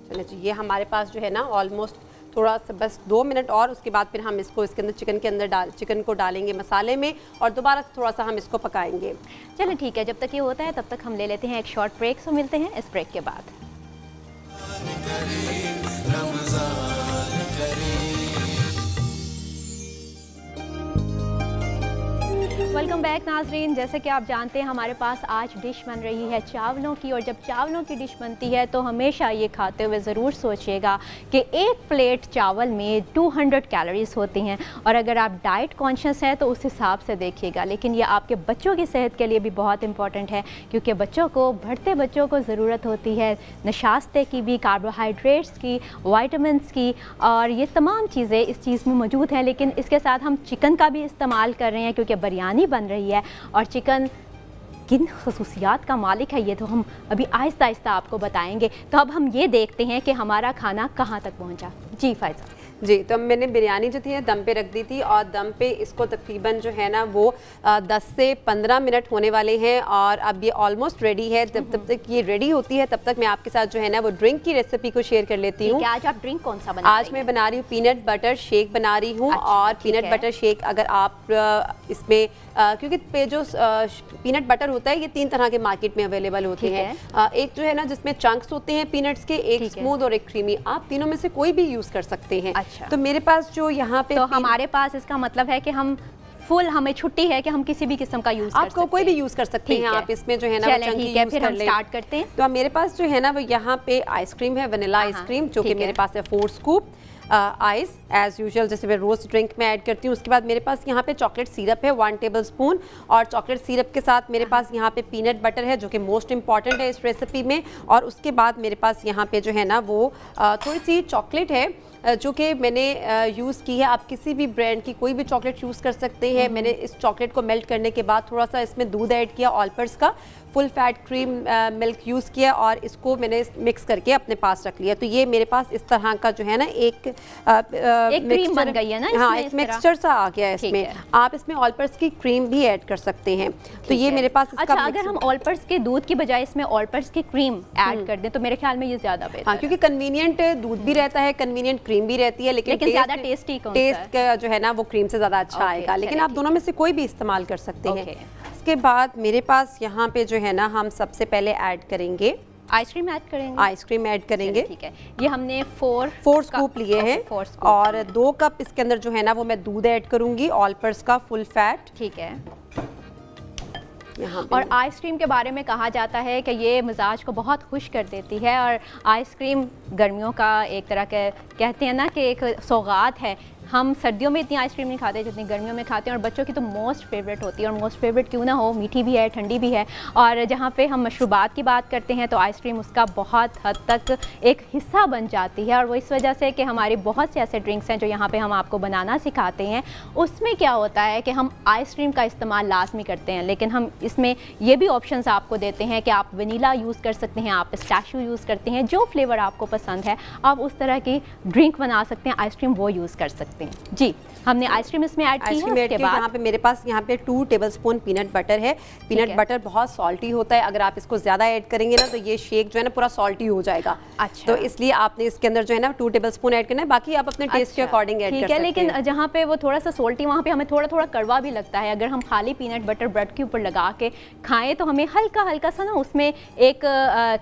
चलिए जी, ये हमारे पास जो है ना ऑलमोस्ट थोड़ा सा बस 2 मिनट और, उसके बाद फिर हम इसको इसके अंदर चिकन को डालेंगे मसाले में और दोबारा से थोड़ा सा हम इसको पकाएंगे। चलिए ठीक है, जब तक ये होता है तब तक हम ले लेते हैं एक शॉर्ट ब्रेक। सो मिलते हैं इस ब्रेक के बाद। वेलकम बैक नाजरीन। जैसे कि आप जानते हैं हमारे पास आज डिश बन रही है चावलों की, और जब चावलों की डिश बनती है तो हमेशा ये खाते हुए ज़रूर सोचिएगा कि एक प्लेट चावल में 200 कैलोरीज होती हैं। और अगर आप डाइट कॉन्शियस हैं तो उस हिसाब से देखिएगा, लेकिन ये आपके बच्चों की सेहत के लिए भी बहुत इंपॉर्टेंट है, क्योंकि बढ़ते बच्चों को ज़रूरत होती है नशास्ते की भी, कार्बोहाइड्रेट्स की, वाइटामिन्स की, और ये तमाम चीज़ें इस चीज़ में मौजूद हैं। लेकिन इसके साथ हम चिकन का भी इस्तेमाल कर रहे हैं क्योंकि बिरयानी बन रही है, और चिकन किन खसूसियात का मालिक है ये तो हम अभी आहिस्ता आहिस्ता आपको बताएंगे। तो अब हम ये देखते हैं कि हमारा खाना कहाँ तक पहुँचा। जी फायजा जी, तो मैंने बिरयानी जो थी दम पे रख दी थी और दम पे इसको तकरीबन जो है ना वो 10 से 15 मिनट होने वाले हैं और अब ये ऑलमोस्ट रेडी है। तब तक ये रेडी होती है तब तक मैं आपके साथ जो है ना वो ड्रिंक की रेसिपी को शेयर कर लेती हूँ। आज आप ड्रिंक कौन सा बना रही हैं? आज मैं बना रही हूँ पीनट बटर शेक बना रही हूँ। और पीनट बटर शेक अगर आप इसमें क्योंकि जो पीनट बटर होता है ये 3 तरह के मार्केट में अवेलेबल होते हैं। एक जो है ना जिसमें चंक्स होते हैं पीनट्स के, एक स्मूथ और एक क्रीमी। आप तीनों में से कोई भी यूज़ कर सकते हैं। अच्छा। तो मेरे पास जो यहाँ पे तो हमारे पास इसका मतलब है कि हम फुल, हमें छुट्टी है कि हम किसी भी किस्म का यूज कर सकते हैं। कोई भी यूज कर सकते हैं आप इसमें जो है ना, ठीक है, फिर हम स्टार्ट करते हैं। तो मेरे पास जो है ना वो यहाँ पे आइसक्रीम है, वनीला आइसक्रीम, जो कि मेरे पास है 4 स्कूप। आइस एज यूजुअल जैसे मैं रोज ड्रिंक में ऐड करती हूँ। उसके बाद मेरे पास यहाँ पे चॉकलेट सिरप है 1 टेबलस्पून, और चॉकलेट सिरप के साथ मेरे पास यहाँ पे पीनट बटर है, जो कि मोस्ट इंपॉर्टेंट है इस रेसिपी में। और उसके बाद मेरे पास यहाँ पे जो है ना वो थोड़ी सी चॉकलेट है जो कि मैंने यूज़ की है। आप किसी भी ब्रांड की कोई भी चॉकलेट यूज़ कर सकते हैं। मैंने इस चॉकलेट को मेल्ट करने के बाद थोड़ा सा इसमें दूध ऐड किया, ऑलपर्स का full fat cream milk use किया, और इसको मैंने मिक्स करके अपने पास रख लिया। तो ये मेरे पास इस तरह का जो है ना एक क्रीम बन गई है ना। हाँ, एक मिक्सचर सा आ गया है इसमें। आप इसमें ऑलपर्स की क्रीम भी ऐड कर सकते हैं। तो ये मेरे पास अच्छा, अगर हम ऑलपर्स के दूध की बजाय इसमें ऑलपर्स की क्रीम ऐड कर दें तो मेरे ख्याल में ये ज्यादा बेहतर है। हाँ, क्योंकि कन्वीनियंट दूध भी रहता है, कन्वीनियंट क्रीम भी रहती है, लेकिन ज्यादा टेस्टी टेस्ट जो है ना वो क्रीम से ज्यादा अच्छा आएगा। लेकिन आप दोनों में से कोई भी इस्तेमाल कर सकते हैं। इसके बाद मेरे पास यहाँ पे जो है ना हम सबसे पहले ऐड करेंगे आइसक्रीम ऐड करेंगे। ठीक है, ये हमने 4 स्कूप लिए हैं, और 2 कप इसके अंदर जो है ना वो मैं दूध ऐड करूंगी, ऑलपर्स का फुल फैट। ठीक है। और आइसक्रीम के बारे में कहा जाता है कि ये मिजाज को बहुत खुश कर देती है, और आइसक्रीम गर्मियों का एक तरह के कहते हैं ना कि एक सौगात है। हम सर्दियों में इतनी आइसक्रीम नहीं खाते जितनी गर्मियों में खाते हैं, और बच्चों की तो मोस्ट फेवरेट होती है। और मोस्ट फेवरेट क्यों ना हो, मीठी भी है, ठंडी भी है। और जहाँ पे हम मशरूबात की बात करते हैं तो आइसक्रीम उसका बहुत हद तक एक हिस्सा बन जाती है। और वो इस वजह से कि हमारे बहुत से ऐसे ड्रिंक्स हैं जो यहाँ पे हम आपको बनाना सिखाते हैं, उसमें क्या होता है कि हम आइसक्रीम का इस्तेमाल लाजमी करते हैं, लेकिन हम इसमें ये भी ऑप्शंस आपको देते हैं कि आप वनीला यूज़ कर सकते हैं, आप पिस्ताशियो यूज़ करते हैं, जो फ्लेवर आपको पसंद है आप उस तरह की ड्रिंक बना सकते हैं, आइसक्रीम वो यूज़ कर सकते हैं। जी, हमने आइसक्रीम इसमें ऐड की है। उसके बाद यहाँ पे मेरे पास यहाँ पे 2 टेबलस्पून पीनट बटर है। पीनट बटर बहुत सॉल्टी होता है, अगर आप इसको ज्यादा ऐड करेंगे ना तो ये शेक जो है ना पूरा सॉल्टी हो जाएगा। अच्छा, तो इसलिए आपने इसके अंदर जो है ना 2 टेबलस्पून ऐड करना है, बाकी आप अपने टेस्ट के अकॉर्डिंग ऐड कर सकते हैं। लेकिन जहाँ पे वो थोड़ा सा सॉल्टी, वहाँ पे हमें थोड़ा थोड़ा कड़वा भी लगता है। अगर हम खाली पीनट बटर ब्रेड के ऊपर लगा के खाएं तो हमें हल्का हल्का सा ना उसमें एक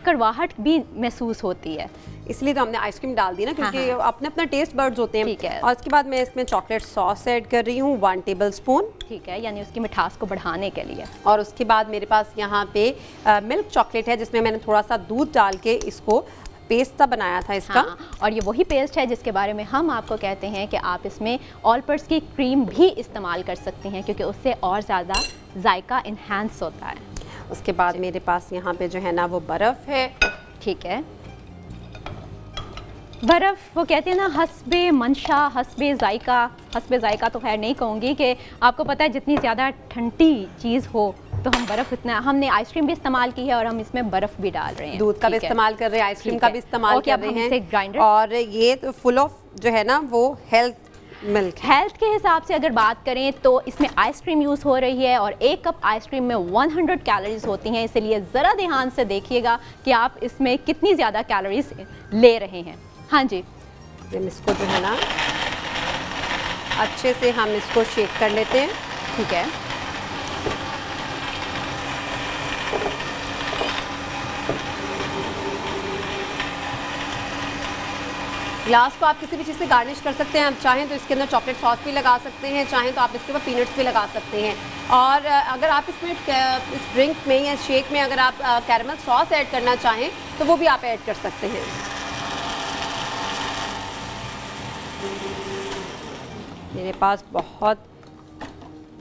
कड़वाहट भी महसूस होती है, इसलिए तो हमने आइसक्रीम डाल दी ना, क्योंकि अपने अपना टेस्ट बर्ड्स होते हैं। और उसके बाद मैं इसमें चॉकलेट सॉस ऐड कर रही हूँ 1 टेबलस्पून। ठीक है, यानी उसकी मिठास को बढ़ाने के लिए। और उसके बाद मेरे पास यहाँ पे मिल्क चॉकलेट है, जिसमें मैंने थोड़ा सा दूध डाल के इसको पेस्ट सा बनाया था इसका। हाँ, और ये वही पेस्ट है जिसके बारे में हम आपको कहते हैं कि आप इसमें ऑलपर्स की क्रीम भी इस्तेमाल कर सकते हैं, क्योंकि उससे और ज़्यादा जायका इन्हांस होता है। उसके बाद मेरे पास यहाँ पे जो है ना वो बर्फ़ है। ठीक है, बर्फ़ वो कहते हैं ना हस्बे मंशा हस्बे जायका तो खैर नहीं कहूँगी कि आपको पता है जितनी ज़्यादा ठंडी चीज़ हो तो हम बर्फ़ इतना, हमने आइसक्रीम भी इस्तेमाल की है और हम इसमें बर्फ़ भी डाल रहे हैं, दूध का भी इस्तेमाल कर रहे हैं, आइसक्रीम का भी इस्तेमाल कर रहे हैं। और ये तो फुल ऑफ जो है ना वो हेल्थ के हिसाब से अगर बात करें तो इसमें आइसक्रीम यूज़ हो रही है, और 1 कप आइसक्रीम में 100 कैलोरीज होती हैं, इसलिए ज़रा ध्यान से देखिएगा कि आप इसमें कितनी ज़्यादा कैलोरीज ले रहे हैं। हाँ जी, इसको जो है ना अच्छे से हम इसको शेक कर लेते हैं। ठीक है, ग्लास को आप किसी भी चीज़ से गार्निश कर सकते हैं। आप चाहें तो इसके अंदर चॉकलेट सॉस भी लगा सकते हैं, चाहें तो आप इसके ऊपर पीनट्स भी लगा सकते हैं। और अगर आप इसमें इस ड्रिंक में या शेक में अगर आप कैरमल सॉस ऐड करना चाहें तो वो भी आप ऐड कर सकते हैं। मेरे पास बहुत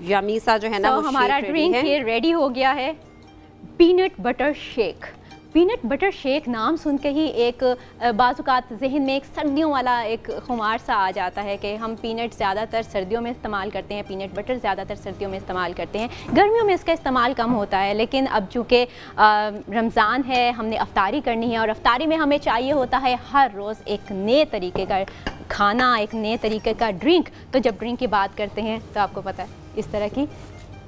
यमी सा जो है ना वो हमारा ड्रिंक ये रेडी हो गया है, peanut butter shake. Peanut butter shake नाम सुन के ही एक बाज़ुकात जहन में एक सर्दियों वाला एक खुमार सा आ जाता है कि हम पीनट ज़्यादातर सर्दियों में इस्तेमाल करते हैं, पीनट बटर ज़्यादातर सर्दियों में इस्तेमाल करते हैं, गर्मियों में इसका इस्तेमाल कम होता है। लेकिन अब चूँकि रमज़ान है, हमने अफ्तारी करनी है, और अफ्तारी में हमें चाहिए होता है हर रोज़ एक नए तरीके का खाना, एक नए तरीके का ड्रिंक। तो जब ड्रिंक की बात करते हैं तो आपको पता है इस तरह की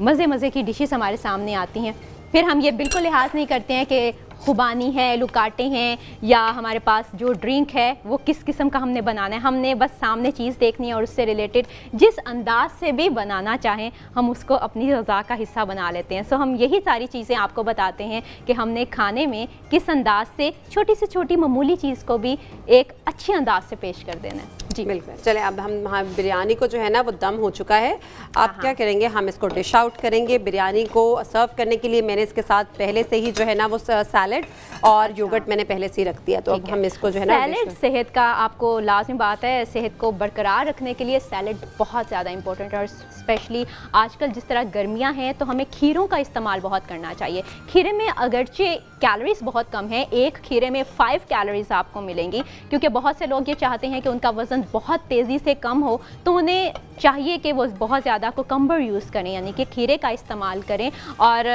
मज़े की डिशेस हमारे सामने आती हैं। फिर हम ये बिल्कुल लिहाज नहीं करते हैं कि खुबानी है, लुकाटे हैं, या हमारे पास जो ड्रिंक है वो किस किस्म का हमने बनाना है। हमने बस सामने चीज़ देखनी है और उससे रिलेटेड जिस अंदाज से भी बनाना चाहें हम उसको अपनी ग़िज़ा का हिस्सा बना लेते हैं। सो हम यही सारी चीज़ें आपको बताते हैं कि हमने खाने में किस अंदाज से छोटी से छोटी मामूली चीज़ को भी एक अच्छे अंदाज से पेश कर देना है। जी बिल्कुल। चले अब हम बिरयानी को जो है ना वो दम हो चुका है। आप क्या करेंगे, हम इसको डिश आउट करेंगे। बिरयानी को सर्व करने के लिए मैंने इसके साथ पहले से ही जो है ना वो सैलड और योगर्ट मैंने पहले से ही रख दिया। तो अब हम इसको जो है ना सैलड सेहत का आपको लाजमी बात है, सेहत को बरकरार रखने के लिए सैलड बहुत ज़्यादा इंपॉर्टेंट है। और स्पेशली आजकल जिस तरह गर्मियाँ हैं तो हमें खीरों का इस्तेमाल बहुत करना चाहिए। खीरे में अगरचे कैलोरीज बहुत कम है, एक खीरे में 5 कैलोरीज आपको मिलेंगी, क्योंकि बहुत से लोग ये चाहते हैं कि उनका वज़न बहुत तेज़ी से कम हो, तो उन्हें चाहिए कि वो बहुत ज़्यादा कुकम्बर यूज़ करें, यानी कि खीरे का इस्तेमाल करें। और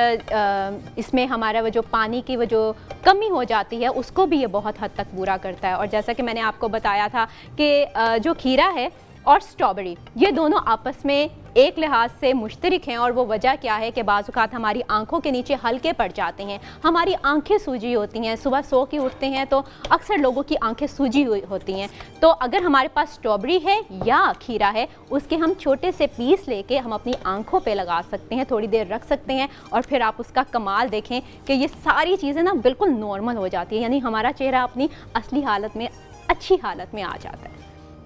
इसमें हमारा वो जो पानी की वो जो कमी हो जाती है उसको भी ये बहुत हद तक पूरा करता है। और जैसा कि मैंने आपको बताया था कि जो खीरा है और स्ट्रॉबेरी ये दोनों आपस में एक लिहाज से मुश्तरक हैं। और वो वजह क्या है कि बाज़ औक़ात हमारी आंखों के नीचे हल्के पड़ जाते हैं, हमारी आंखें सूजी होती हैं, सुबह सो के उठते हैं तो अक्सर लोगों की आंखें सूजी होती हैं। तो अगर हमारे पास स्ट्रॉबेरी है या खीरा है, उसके हम छोटे से पीस लेके हम अपनी आंखों पे लगा सकते हैं, थोड़ी देर रख सकते हैं और फिर आप उसका कमाल देखें कि ये सारी चीज़ें ना बिल्कुल नॉर्मल हो जाती है, यानी हमारा चेहरा अपनी असली हालत में, अच्छी हालत में आ जाता है।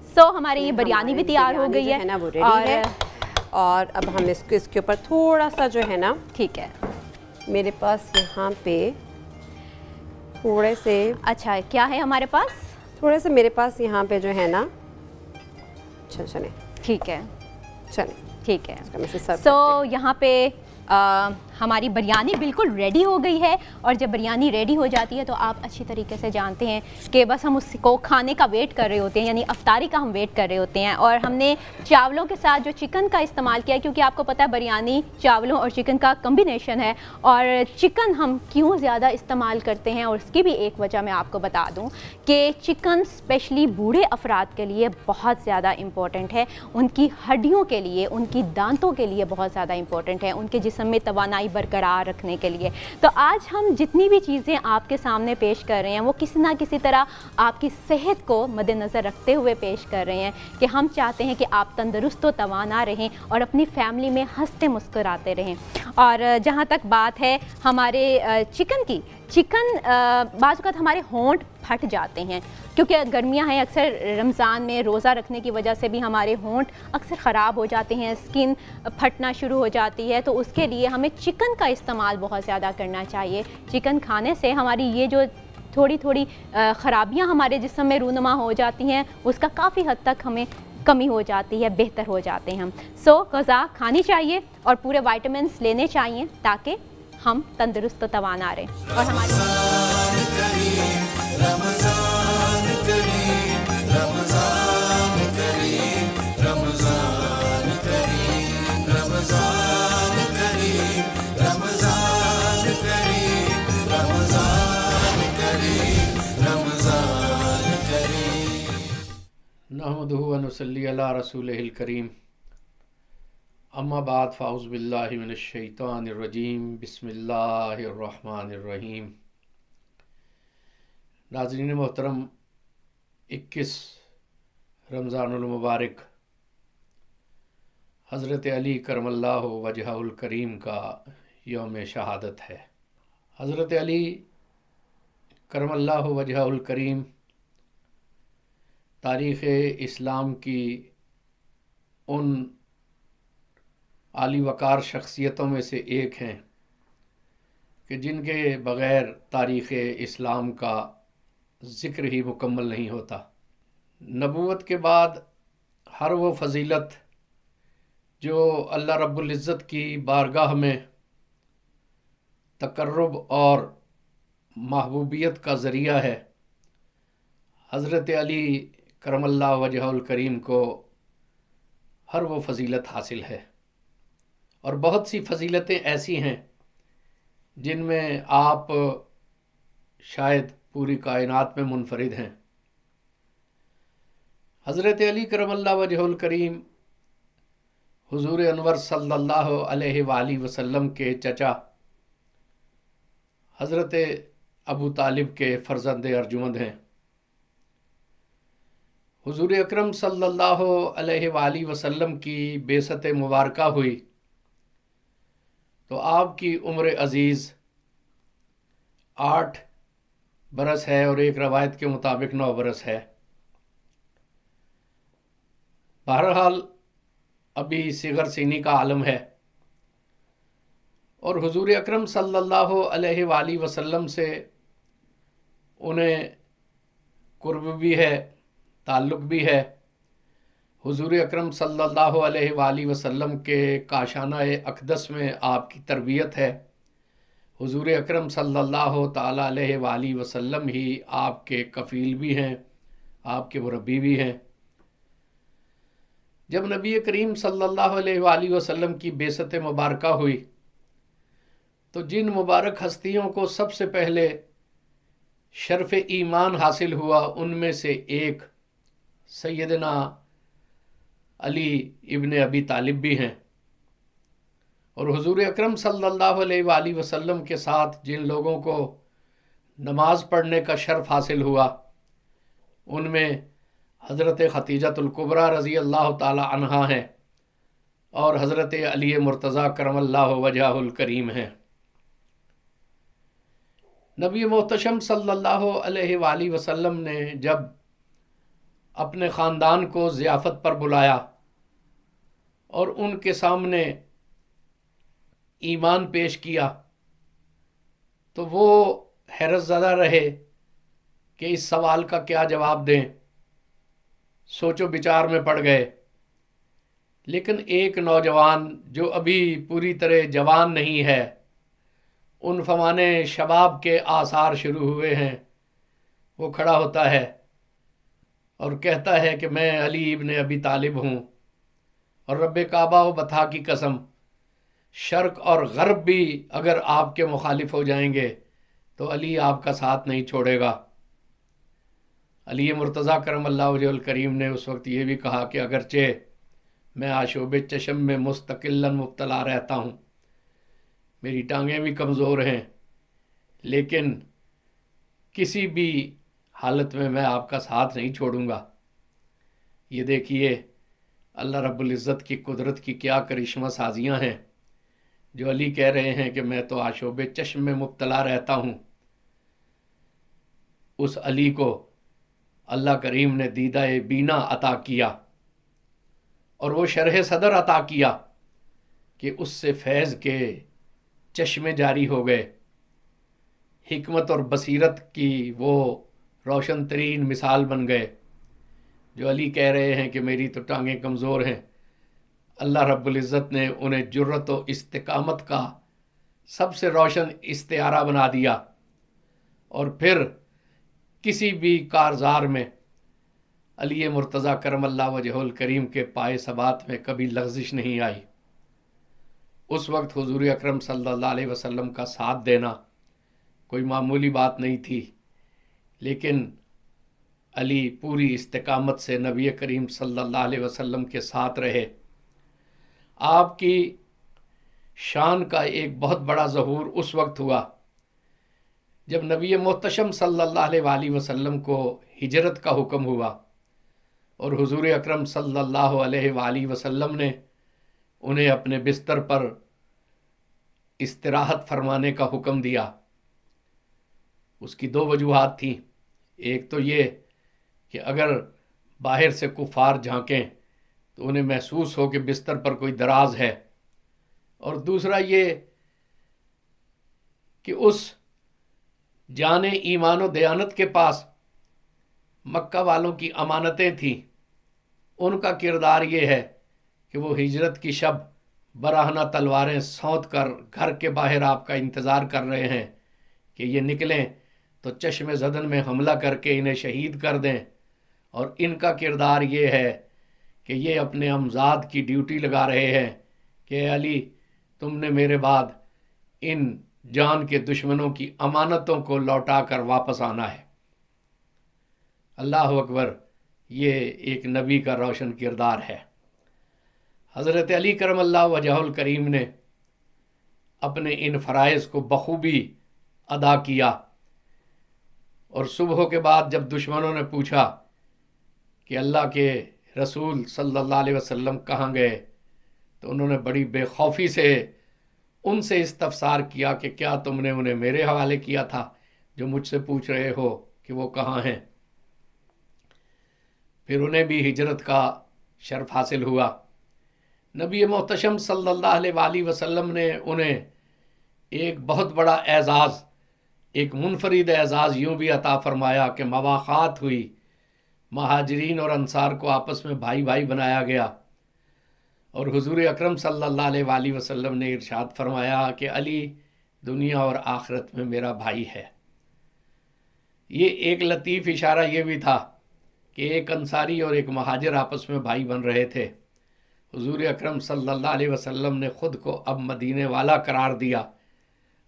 सो हमारी ये बिरयानी भी तैयार हो गई है ना, वो रेडी है। और अब हम इसको इसके ऊपर थोड़ा सा जो है ना, ठीक है, मेरे पास यहाँ पे थोड़े से, अच्छा क्या है हमारे पास, थोड़े से मेरे पास यहाँ पे जो है ना, चले ठीक है, चले ठीक है। इसका मैं से सर्व सो यहाँ पे हमारी बिरयानी बिल्कुल रेडी हो गई है। और जब बिरयानी रेडी हो जाती है तो आप अच्छी तरीके से जानते हैं कि बस हम उसको खाने का वेट कर रहे होते हैं, यानी अफ्तारी का हम वेट कर रहे होते हैं। और हमने चावलों के साथ जो चिकन का इस्तेमाल किया, क्योंकि आपको पता है बिरयानी चावलों और चिकन का कम्बिनेशन है। और चिकन हम क्यों ज़्यादा इस्तेमाल करते हैं, और उसकी भी एक वजह मैं आपको बता दूँ कि चिकन स्पेशली बूढ़े अफराद के लिए बहुत ज़्यादा इम्पोर्टेंट है, उनकी हड्डियों के लिए, उनकी दांतों के लिए बहुत ज़्यादा इम्पोर्टेंट है, उनके जिस्म में तवानाई बरकरार रखने के लिए। तो आज हम जितनी भी चीज़ें आपके सामने पेश कर रहे हैं वो किसी ना किसी तरह आपकी सेहत को मद्देनज़र रखते हुए पेश कर रहे हैं कि हम चाहते हैं कि आप तंदुरुस्त व तवाना रहें और अपनी फैमिली में हंसते मुस्कुराते रहें। और जहाँ तक बात है हमारे चिकन की, चिकन बाज़ औक़ात हमारे होंठ फट जाते हैं, क्योंकि गर्मियां हैं, अक्सर रमज़ान में रोज़ा रखने की वजह से भी हमारे होंठ अक्सर ख़राब हो जाते हैं, स्किन फटना शुरू हो जाती है। तो उसके लिए हमें चिकन का इस्तेमाल बहुत ज़्यादा करना चाहिए। चिकन खाने से हमारी ये जो थोड़ी थोड़ी ख़राबियाँ हमारे जिस्म में रूनुमा हो जाती हैं उसका काफ़ी हद तक हमें कमी हो जाती है, बेहतर हो जाते हैं हम। सो ग़ज़ा खानी चाहिए और पूरे विटामिन्स लेने चाहिए ताकि हम तंदुरुस्त तवाना रहें। और हमारी नहमदुहु व नुसल्ली अला रसूलिहिल करीम, अम्मा बाद फ़ाउज़ु बिल्लाहि मिनश शैतानिर रजीम, बिस्मिल्लाहिर रहमानिर रहीम। नाज़रीन मोहतरम, 21 रमज़ानुल मुबारक हज़रत अली करमल्लाहु वजहुल करीम का यौम शहादत है। हज़रत अली करमल्लाहु वजहुल करीम तारीख़ इस्लाम की उन आली वक़ार शख्सियतों में से एक हैं कि जिनके बग़ैर तारीख़ इस्लाम का ज़िक्र ही मुकम्मल नहीं होता। नबूवत के बाद हर वो फ़जीलत जो अल्लाह रब्बुल इज़्ज़त की बारगाह में तक़र्रुब और महबूबियत का ज़रिया है, हज़रत अली करमल्लाहु वजहुल करीम को हर वो फ़जीलत हासिल है। और बहुत सी फ़जीलतें ऐसी हैं जिनमें आप शायद पूरी कायनात में मुनफरिद हैं। हज़रत अली करमल्लाहु वजहुल करीम हुज़ूर अनवर सल्लल्लाहु अलैहि वाली वसल्लम के चचा हज़रत अबू तालिब के फ़र्ज़ंद अर्जुमंद हैं। हुज़ूर अकरम सल्लल्लाहु अलैहि वाली वसल्लम की बेसत मुबारका हुई तो आपकी उम्र अज़ीज़ 8 बरस है और एक रवायत के मुताबिक 9 बरस है। बहरहाल अभी सिगर सीनी का आलम है और हुजूर अकरम सल्लल्लाहु अलैहि वसल्लम से उन्हें कुर्ब भी है, ताल्लुक़ भी है। हुजूर अकरम सल्लल्लाहु अलैहि वसल्लम के काशाना अक़दस में आपकी तरबियत है। हुजूर अकरम सल्लल्लाहु ताला अलैहि वसल्लम ही आपके कफ़ील भी हैं, आपके मुरब्बी भी हैं। जब नबी करीम सल्लल्लाहु अलैहि वसल्लम की बेसत मुबारक हुई तो जिन मुबारक हस्तियों को सबसे पहले शर्फ़ ईमान हासिल हुआ उनमें से एक सैयदना अली इब्न अबी तालिब भी हैं। और हुजूर अकरम सल्लल्लाहु अलैहि वसल्लम के साथ जिन लोगों को नमाज पढ़ने का शर्फ हासिल हुआ उनमें हज़रत खतीजतुल कुबरा रज़ी अल्लाह ताला अन्हा हैं और हज़रत अली मुर्तज़ा करमल्लाहु वजहुल करीम हैं। नबी मोहतशम सल्लल्लाहु अलैहि वसल्लम ने जब अपने ख़ानदान को ज़ियाफ़त पर बुलाया और उनके सामने ईमान पेश किया तो वो हैरत ज़दा रहे कि इस सवाल का क्या जवाब दें, सोचो विचार में पड़ गए। लेकिन एक नौजवान जो अभी पूरी तरह जवान नहीं है, उन फमाने शबाब के आसार शुरू हुए हैं, वो खड़ा होता है और कहता है कि मैं अली इब्न अबी तालिब हूँ और रब्बे काबा व बता की कसम शर्क और गरब भी अगर आपके मुखालिफ हो जाएंगे तो अली आपका साथ नहीं छोड़ेगा। अली मुर्तज़ा करमल्लाहु वजहुल करीम ने उस वक्त ये भी कहा कि अगरचे मैं आशोबे चशम में मुस्तकिलन मुब्तला रहता हूँ, मेरी टांगें भी कमज़ोर हैं, लेकिन किसी भी हालत में मैं आपका साथ नहीं छोड़ूंगा। ये देखिए अल्लाह रब्बुल इज़्ज़त की कुदरत की क्या करिश्मा साजियाँ हैं जो अली कह रहे हैं कि मैं तो आशोबे चश्म में मुब्तला रहता हूँ। उस अली को अल्लाह करीम ने दीदाए बीना अता किया और वो शरह सदर अता किया कि उससे फैज़ के चश्मे जारी हो गए। हिकमत और बसीरत की वो रोशन तरीन मिसाल बन गए। जो अली कह रहे हैं कि मेरी तो टांगें कमज़ोर हैं, अल्लाह रब्बुल इज़्ज़त ने उन्हें जुर्रत व इस्तिकामत का सबसे रोशन इस्तिआरा बना दिया और फिर किसी भी कारज़ार में अली मुर्तज़ा करमल्लाहु वजहुल करीम के पाए सबात में कभी लग़ज़िश नहीं आई। उस वक्त हुज़ूर अकरम सल्लल्लाहु अलैहि वसल्लम का साथ देना कोई मामूली बात नहीं थी, लेकिन अली पूरी इस्तिकामत से नबी करीम सल्लल्लाहु अलैहि वसल्लम के साथ रहे। आपकी शान का एक बहुत बड़ा ज़हूर उस वक्त हुआ जब नबी मोहतशम सल्लल्लाहु अलैहि वसल्लम को हिजरत का हुक्म हुआ और हुज़ूर अकरम सल्लल्लाहु अलैहि वसल्लम ने उन्हें अपने बिस्तर पर इस्तिराहत फरमाने का हुक्म दिया। उसकी दो वजूहात थी। एक तो ये कि अगर बाहर से कुफार झांकें तो उन्हें महसूस हो कि बिस्तर पर कोई दराज है, और दूसरा ये कि उस जाने ईमान व दयानत के पास मक्का वालों की अमानतें थीं। उनका किरदार ये है कि वो हिजरत की शब बराहना तलवारें सौंत कर घर के बाहर आपका इंतज़ार कर रहे हैं कि ये निकलें तो चश्मे ज़दन में हमला करके इन्हें शहीद कर दें। और इनका किरदार ये है कि ये अपने अमजाद की ड्यूटी लगा रहे हैं कि अली तुमने मेरे बाद इन जान के दुश्मनों की अमानतों को लौटा कर वापस आना है। अल्लाह अकबर, ये एक नबी का रोशन किरदार है। हज़रत अली करमल्लाहु वजहुल करीम ने अपने इन फ़राइज़ को बखूबी अदा किया और सुबह के बाद जब दुश्मनों ने पूछा कि अल्लाह के रसूल सल्लल्लाहु अलैहि वसल्लम कहाँ गए, तो उन्होंने बड़ी बेखौफी से उनसे इस्तफसार किया कि क्या तुमने उन्हें मेरे हवाले किया था जो मुझसे पूछ रहे हो कि वो कहाँ हैं। फिर उन्हें भी हिजरत का शर्फ हासिल हुआ। नबी मोहतशम सल्लल्लाहु अलैहि वसल्लम ने उन्हें एक बहुत बड़ा एज़ाज़, एक मुनफरिद एज़ाज़ यूँ भी अता फरमाया कि मवाख़ात हुई, महाजिरीन और अंसार को आपस में भाई भाई बनाया गया। और हुज़ूर अकरम सल्लल्लाहु अलैहि वसल्लम ने इरशाद फरमाया कि अली दुनिया और आखिरत में मेरा भाई है। ये एक लतीफ़ इशारा ये भी था कि एक अंसारी और एक महाजिर आपस में भाई बन रहे थे। हुज़ूर अकरम सल्लल्लाहु अलैहि वसल्लम ने ख़ुद को अब मदीने वाला करार दिया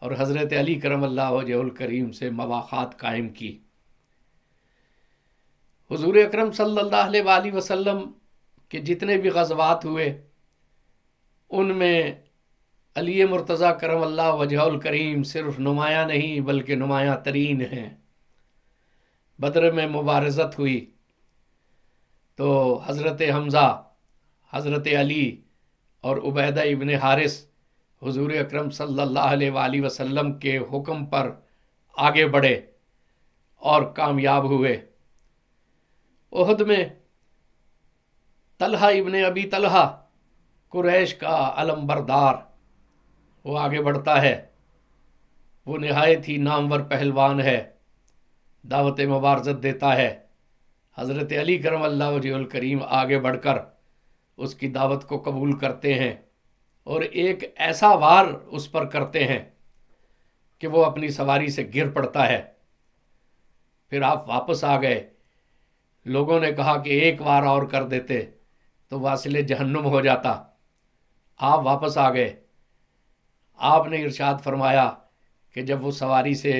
और हज़रत अली करमल्लाहु वजहुल करीम से मवाख़ात कायम की। हुज़ूर अकरम सल्लल्लाहु अलैहि वसल्लम के जितने भी ग़ज़वात हुए उनमें अली मुर्तज़ा करमल्लाहु वजहुल करीम सिर्फ नुमाया नहीं बल्कि नुमाया तरीन हैं। बदर में मुबारज़त हुई तो हज़रत हमज़ा, हज़रत अली और उबैदा इब्न हारिस हुज़ूर अकरम सल्लल्लाहु अलैहि वसल्लम के हुक्म पर आगे बढ़े और कामयाब हुए। उहद में तलहा इब्न अबी तलहा, कुरैश का अलमबरदार, वो आगे बढ़ता है। वो नहायत ही नामवर पहलवान है, दावत मुबारज़त देता है। हज़रत अली करमल्लाहु वजहुल करीम आगे बढ़कर उसकी दावत को कबूल करते हैं और एक ऐसा वार उस पर करते हैं कि वो अपनी सवारी से गिर पड़ता है। फिर आप वापस आ गए। लोगों ने कहा कि एक वार और कर देते तो वासिले जहन्नुम हो जाता। आप वापस आ गए। आपने इरशाद फरमाया कि जब वो सवारी से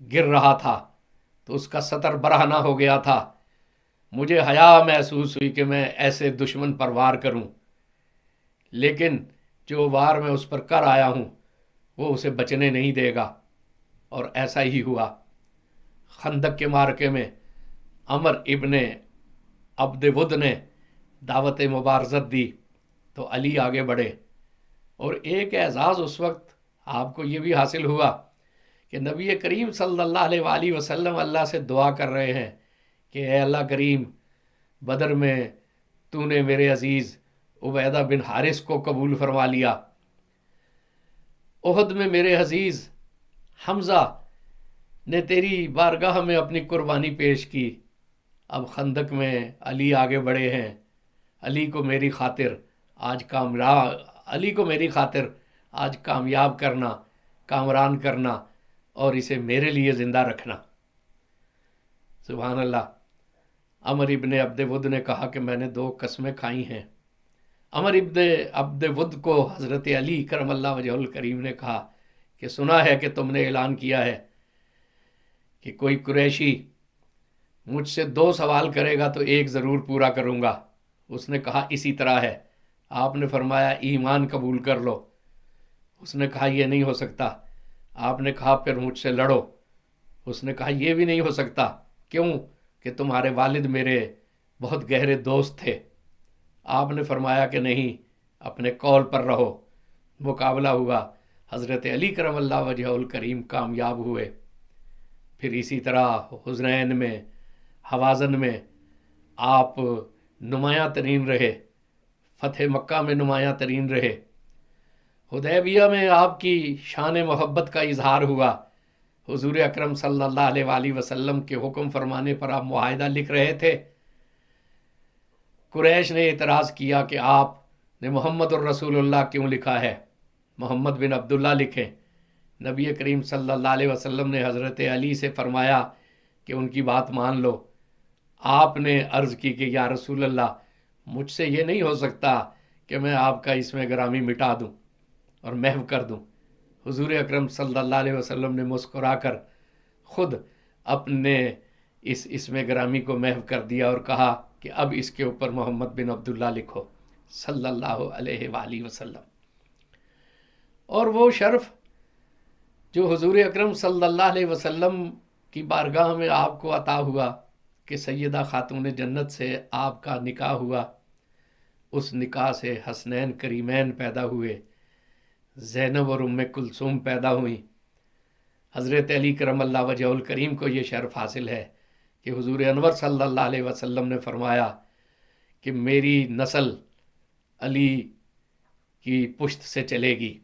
गिर रहा था तो उसका सतर बरहना हो गया था। मुझे हया महसूस हुई कि मैं ऐसे दुश्मन पर वार करूं, लेकिन जो वार मैं उस पर कर आया हूं वो उसे बचने नहीं देगा। और ऐसा ही हुआ। खंदक के मार्के में अमर इब्ने अब्द वुद ने दावत मुबारज़त दी तो अली आगे बढ़े। और एक एज़ाज़ उस वक्त आपको ये भी हासिल हुआ कि नबी करीम सल्लल्लाहु अलैहि वसल्लम अल्लाह से दुआ कर रहे हैं कि ए अल्लाह करीम, बदर में तूने मेरे अज़ीज़ उबैदा बिन हारिस को कबूल फरमा लिया, उहद में मेरे अज़ीज़ हमज़ा ने तेरी बारगाह में अपनी कुर्बानी पेश की। अब खंदक में अली आगे बढ़े हैं। अली को मेरी खातिर आज कामयाब करना, कामरान करना और इसे मेरे लिए ज़िंदा रखना। सुभान अल्लाह। अमर इब्ने अब्द वुद ने कहा कि मैंने 2 कसमें खाई हैं। अमर इब्ने अब्द वुद को हज़रत अली करमल्लाहु वजहुल करीम ने कहा कि सुना है कि तुमने ऐलान किया है कि कोई कुरैशी मुझसे 2 सवाल करेगा तो एक ज़रूर पूरा करूँगा। उसने कहा इसी तरह है। आपने फरमाया ईमान कबूल कर लो। उसने कहा यह नहीं हो सकता। आपने कहा फिर मुझसे लड़ो। उसने कहा यह भी नहीं हो सकता। क्यों? कि तुम्हारे वालिद मेरे बहुत गहरे दोस्त थे। आपने फरमाया कि नहीं, अपने कौल पर रहो। मुकाबला हुआ। हज़रत अली करमल्लाहु वजहुल करीम कामयाब हुए। फिर इसी तरह हुज़नैन में, हवाज़न में आप नुमाया तरीन रहे। फ़तह मक्का में नुमाया तरीन रहे। हुदैबिया में आपकी शान मोहब्बत का इजहार हुआ। हुज़ूर अकरम सल्लल्लाहु अलैहि वसल्लम के हुक्म फरमाने पर आप मुआहिदा लिख रहे थे। कुरैश ने एतराज़ किया कि आपने मोहम्मद रसूलुल्लाह क्यों लिखा है, मोहम्मद बिन अब्दुल्ला लिखें। नबी करीम सल्लल्लाहु अलैहि वसल्लम ने हज़रत अली से फरमाया कि उनकी बात मान लो। आपने अर्ज़ की कि या रसूलल्लाह, मुझसे ये नहीं हो सकता कि मैं आपका इसमें ग्रामी मिटा दूं और महव कर दूं। हुज़ूर अकरम सल्लल्लाहु अलैहि वसल्लम ने मुस्कुराकर ख़ुद अपने इसमें ग्रामी को महव कर दिया और कहा कि अब इसके ऊपर मोहम्मद बिन अब्दुल्ला लिखो सल्लल्लाहु अलैहि वसल्लम। और वो शर्फ जो हुज़ूर अकरम सल्लल्लाहु अलैहि वसल्लम की बारगाह में आपको अता हुआ कि सैयदा खातून जन्नत से आपका निकाह हुआ, उस निकाह से हसनैन करीमैन पैदा हुए, ज़ैनब और उम्मे कुलसूम पैदा हुई। हज़रत अली करमल्लाहु वजहुल करीम को ये शर्फ हासिल है कि हुज़ूर अनवर सल्लल्लाहु अलैहि वसल्लम ने फरमाया कि मेरी नस्ल अली की पुश्त से चलेगी।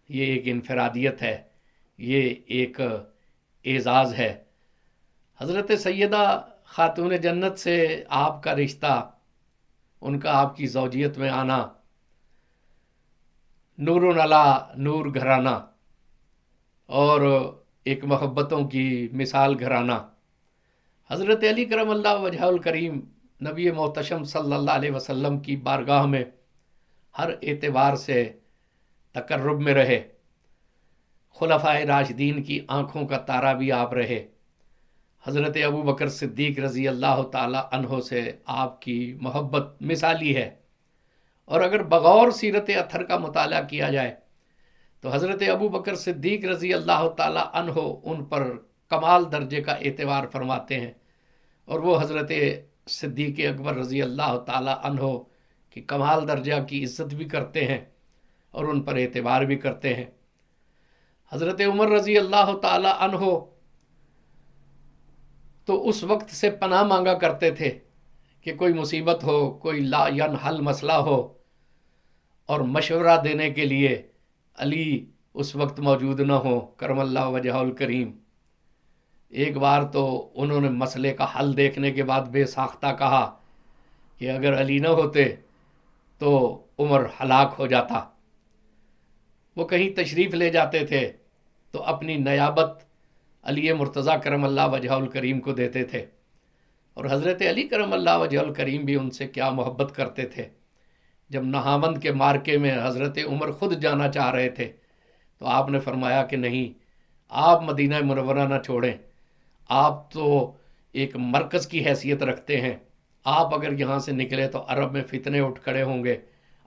ये एक इनफरादियत है, ये एक एज़ाज़ है। हज़रत सैयदा खातून जन्नत से आपका रिश्ता, उनका आपकी ज़ौजियत में आना, नूरुन अला नूर घराना और एक मोहब्बतों की मिसाल घराना। हज़रत अली करमल्लाहु वजहुल करीम नबी मोहतशम सल्लल्लाहु अलैहि वसल्लम की बारगाह में हर एतबार से तकर्रुब में रहे। खुलफाए राशिदीन की आँखों का तारा भी आप रहे। हज़रत अबू बकर सिद्दीक़ रज़ी अल्लाह ताला अन्हो से आपकी मोहब्बत मिसाली है। और अगर बगौर सीरत अथर का मुताला किया जाए तो हज़रत अबू बकर सिद्दीक़ रज़ी अल्लाह ताला अन्हो उन पर कमाल दर्जे का एतबार फरमाते हैं, और वो हज़रत सिद्दीक़ अकबर रज़ी अल्लाह ताला अन्हो की कमाल दर्जा की इज़्ज़त भी करते हैं और उन पर एतबार भी करते हैं। हज़रत उमर रज़ी अल्लाह ताला अन्हो तो उस वक्त से पनाह मांगा करते थे कि कोई मुसीबत हो, कोई ला यनहल मसला हो, और मशवरा देने के लिए अली उस वक्त मौजूद न हो करमल्लाहु वजहुल करीम। एक बार तो उन्होंने मसले का हल देखने के बाद बेसाख्ता कहा कि अगर अली न होते तो उमर हलाक हो जाता। वो कहीं तशरीफ़ ले जाते थे तो अपनी नयाबत अली मुर्तज़ा करमल्लाहु वजहुल करीम को देते थे, और हज़रत अली करमल्लाहु वजहुल करीम भी उनसे क्या मोहब्बत करते थे। जब नहावंद के मार्के में हज़रत उमर ख़ुद जाना चाह रहे थे तो आपने फरमाया कि नहीं, आप मदीना मुनव्वरा ना छोड़ें, आप तो एक मरकज़ की हैसियत रखते हैं, आप अगर यहाँ से निकले तो अरब में फितने उठ खड़े होंगे,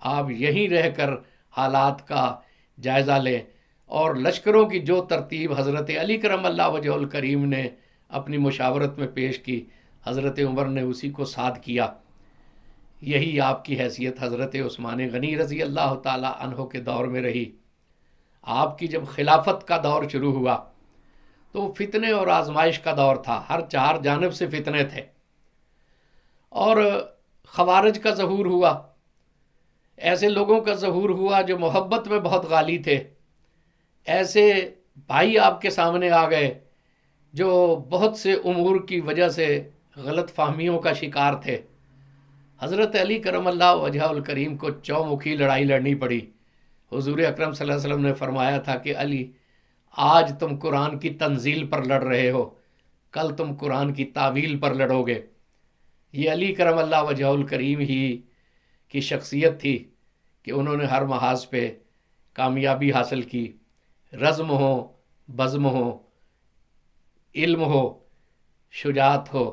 आप यहीं रहकर हालात का जायज़ा लें। और लश्करों की जो तरतीब हज़रत अली करमल्लाहु वजहुल करीम ने अपनी मुशावरत में पेश की, हज़रत उमर ने उसी को साथ किया। यही आपकी हैसियत हज़रत उस्मान गनी रज़ी अल्लाह ताला अन्हो के दौर में रही। आपकी जब खिलाफत का दौर शुरू हुआ तो फितने और आजमाइश का दौर था, हर चार जानिब से फितने थे, और खवारिज का ज़हूर हुआ, ऐसे लोगों का ज़हूर हुआ जो मोहब्बत में बहुत गाली थे। ऐसे भाई आपके सामने आ गए जो बहुत से उमूर की वजह से गलत फहमियों का शिकार थे। हज़रत अली करमल्लाहु वजहुल करीम को चौमुखी लड़ाई लड़नी पड़ी। हुज़ूर अकरम सल्लल्लाहु अलैहि वसल्लम ने फरमाया था कि अली, आज तुम कुरान की तंजील पर लड़ रहे हो, कल तुम कुरान की तावील पर लड़ोगे। ये अली करमल्लाहु वजहुल करीम ही की शख्सियत थी कि उन्होंने हर महाज पे कामयाबी हासिल की। रज़्म हो, बज़्म हो, इल्म हो, शुजात हो,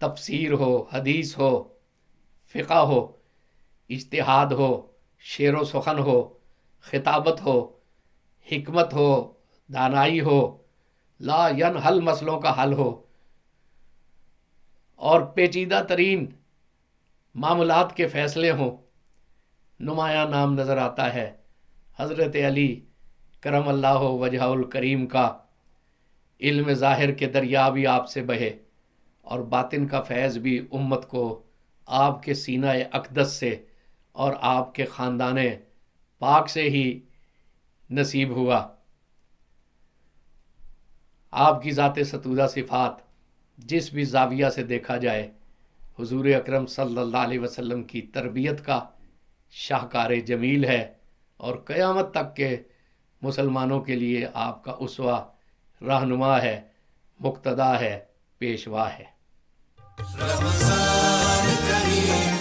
तफसीर हो, हदीस हो, फ़िक़्ह हो, इज्तिहाद हो, शेर व सुखन हो, खिताबत हो, हिकमत हो, दानाई हो, ला यनहल मसलों का हल हो, और पेचीदा तरीन मामलात के फ़ैसले हों, नुमाया नाम नज़र आता है हज़रत अली करमल्लाहु वजहुल करीम का। इल्म ज़ाहिर के दरिया भी आपसे बहे और बातिन का फैज़ भी उम्मत को आपके सीना-ए अक़दस से और आपके ख़ानदान पाक से ही नसीब हुआ। आपकी ज़ात सतूदा सिफ़ात जिस भी ज़ाविया से देखा जाए, हुज़ूर अकरम सल्लल्लाहु अलैहि वसल्लम की तरबियत का शाहकार जमील है, और क़यामत तक के मुसलमानों के लिए आपका उसवा, रहनुमा है, मुक्तदा है, पेशवा है। रमज़ान करीम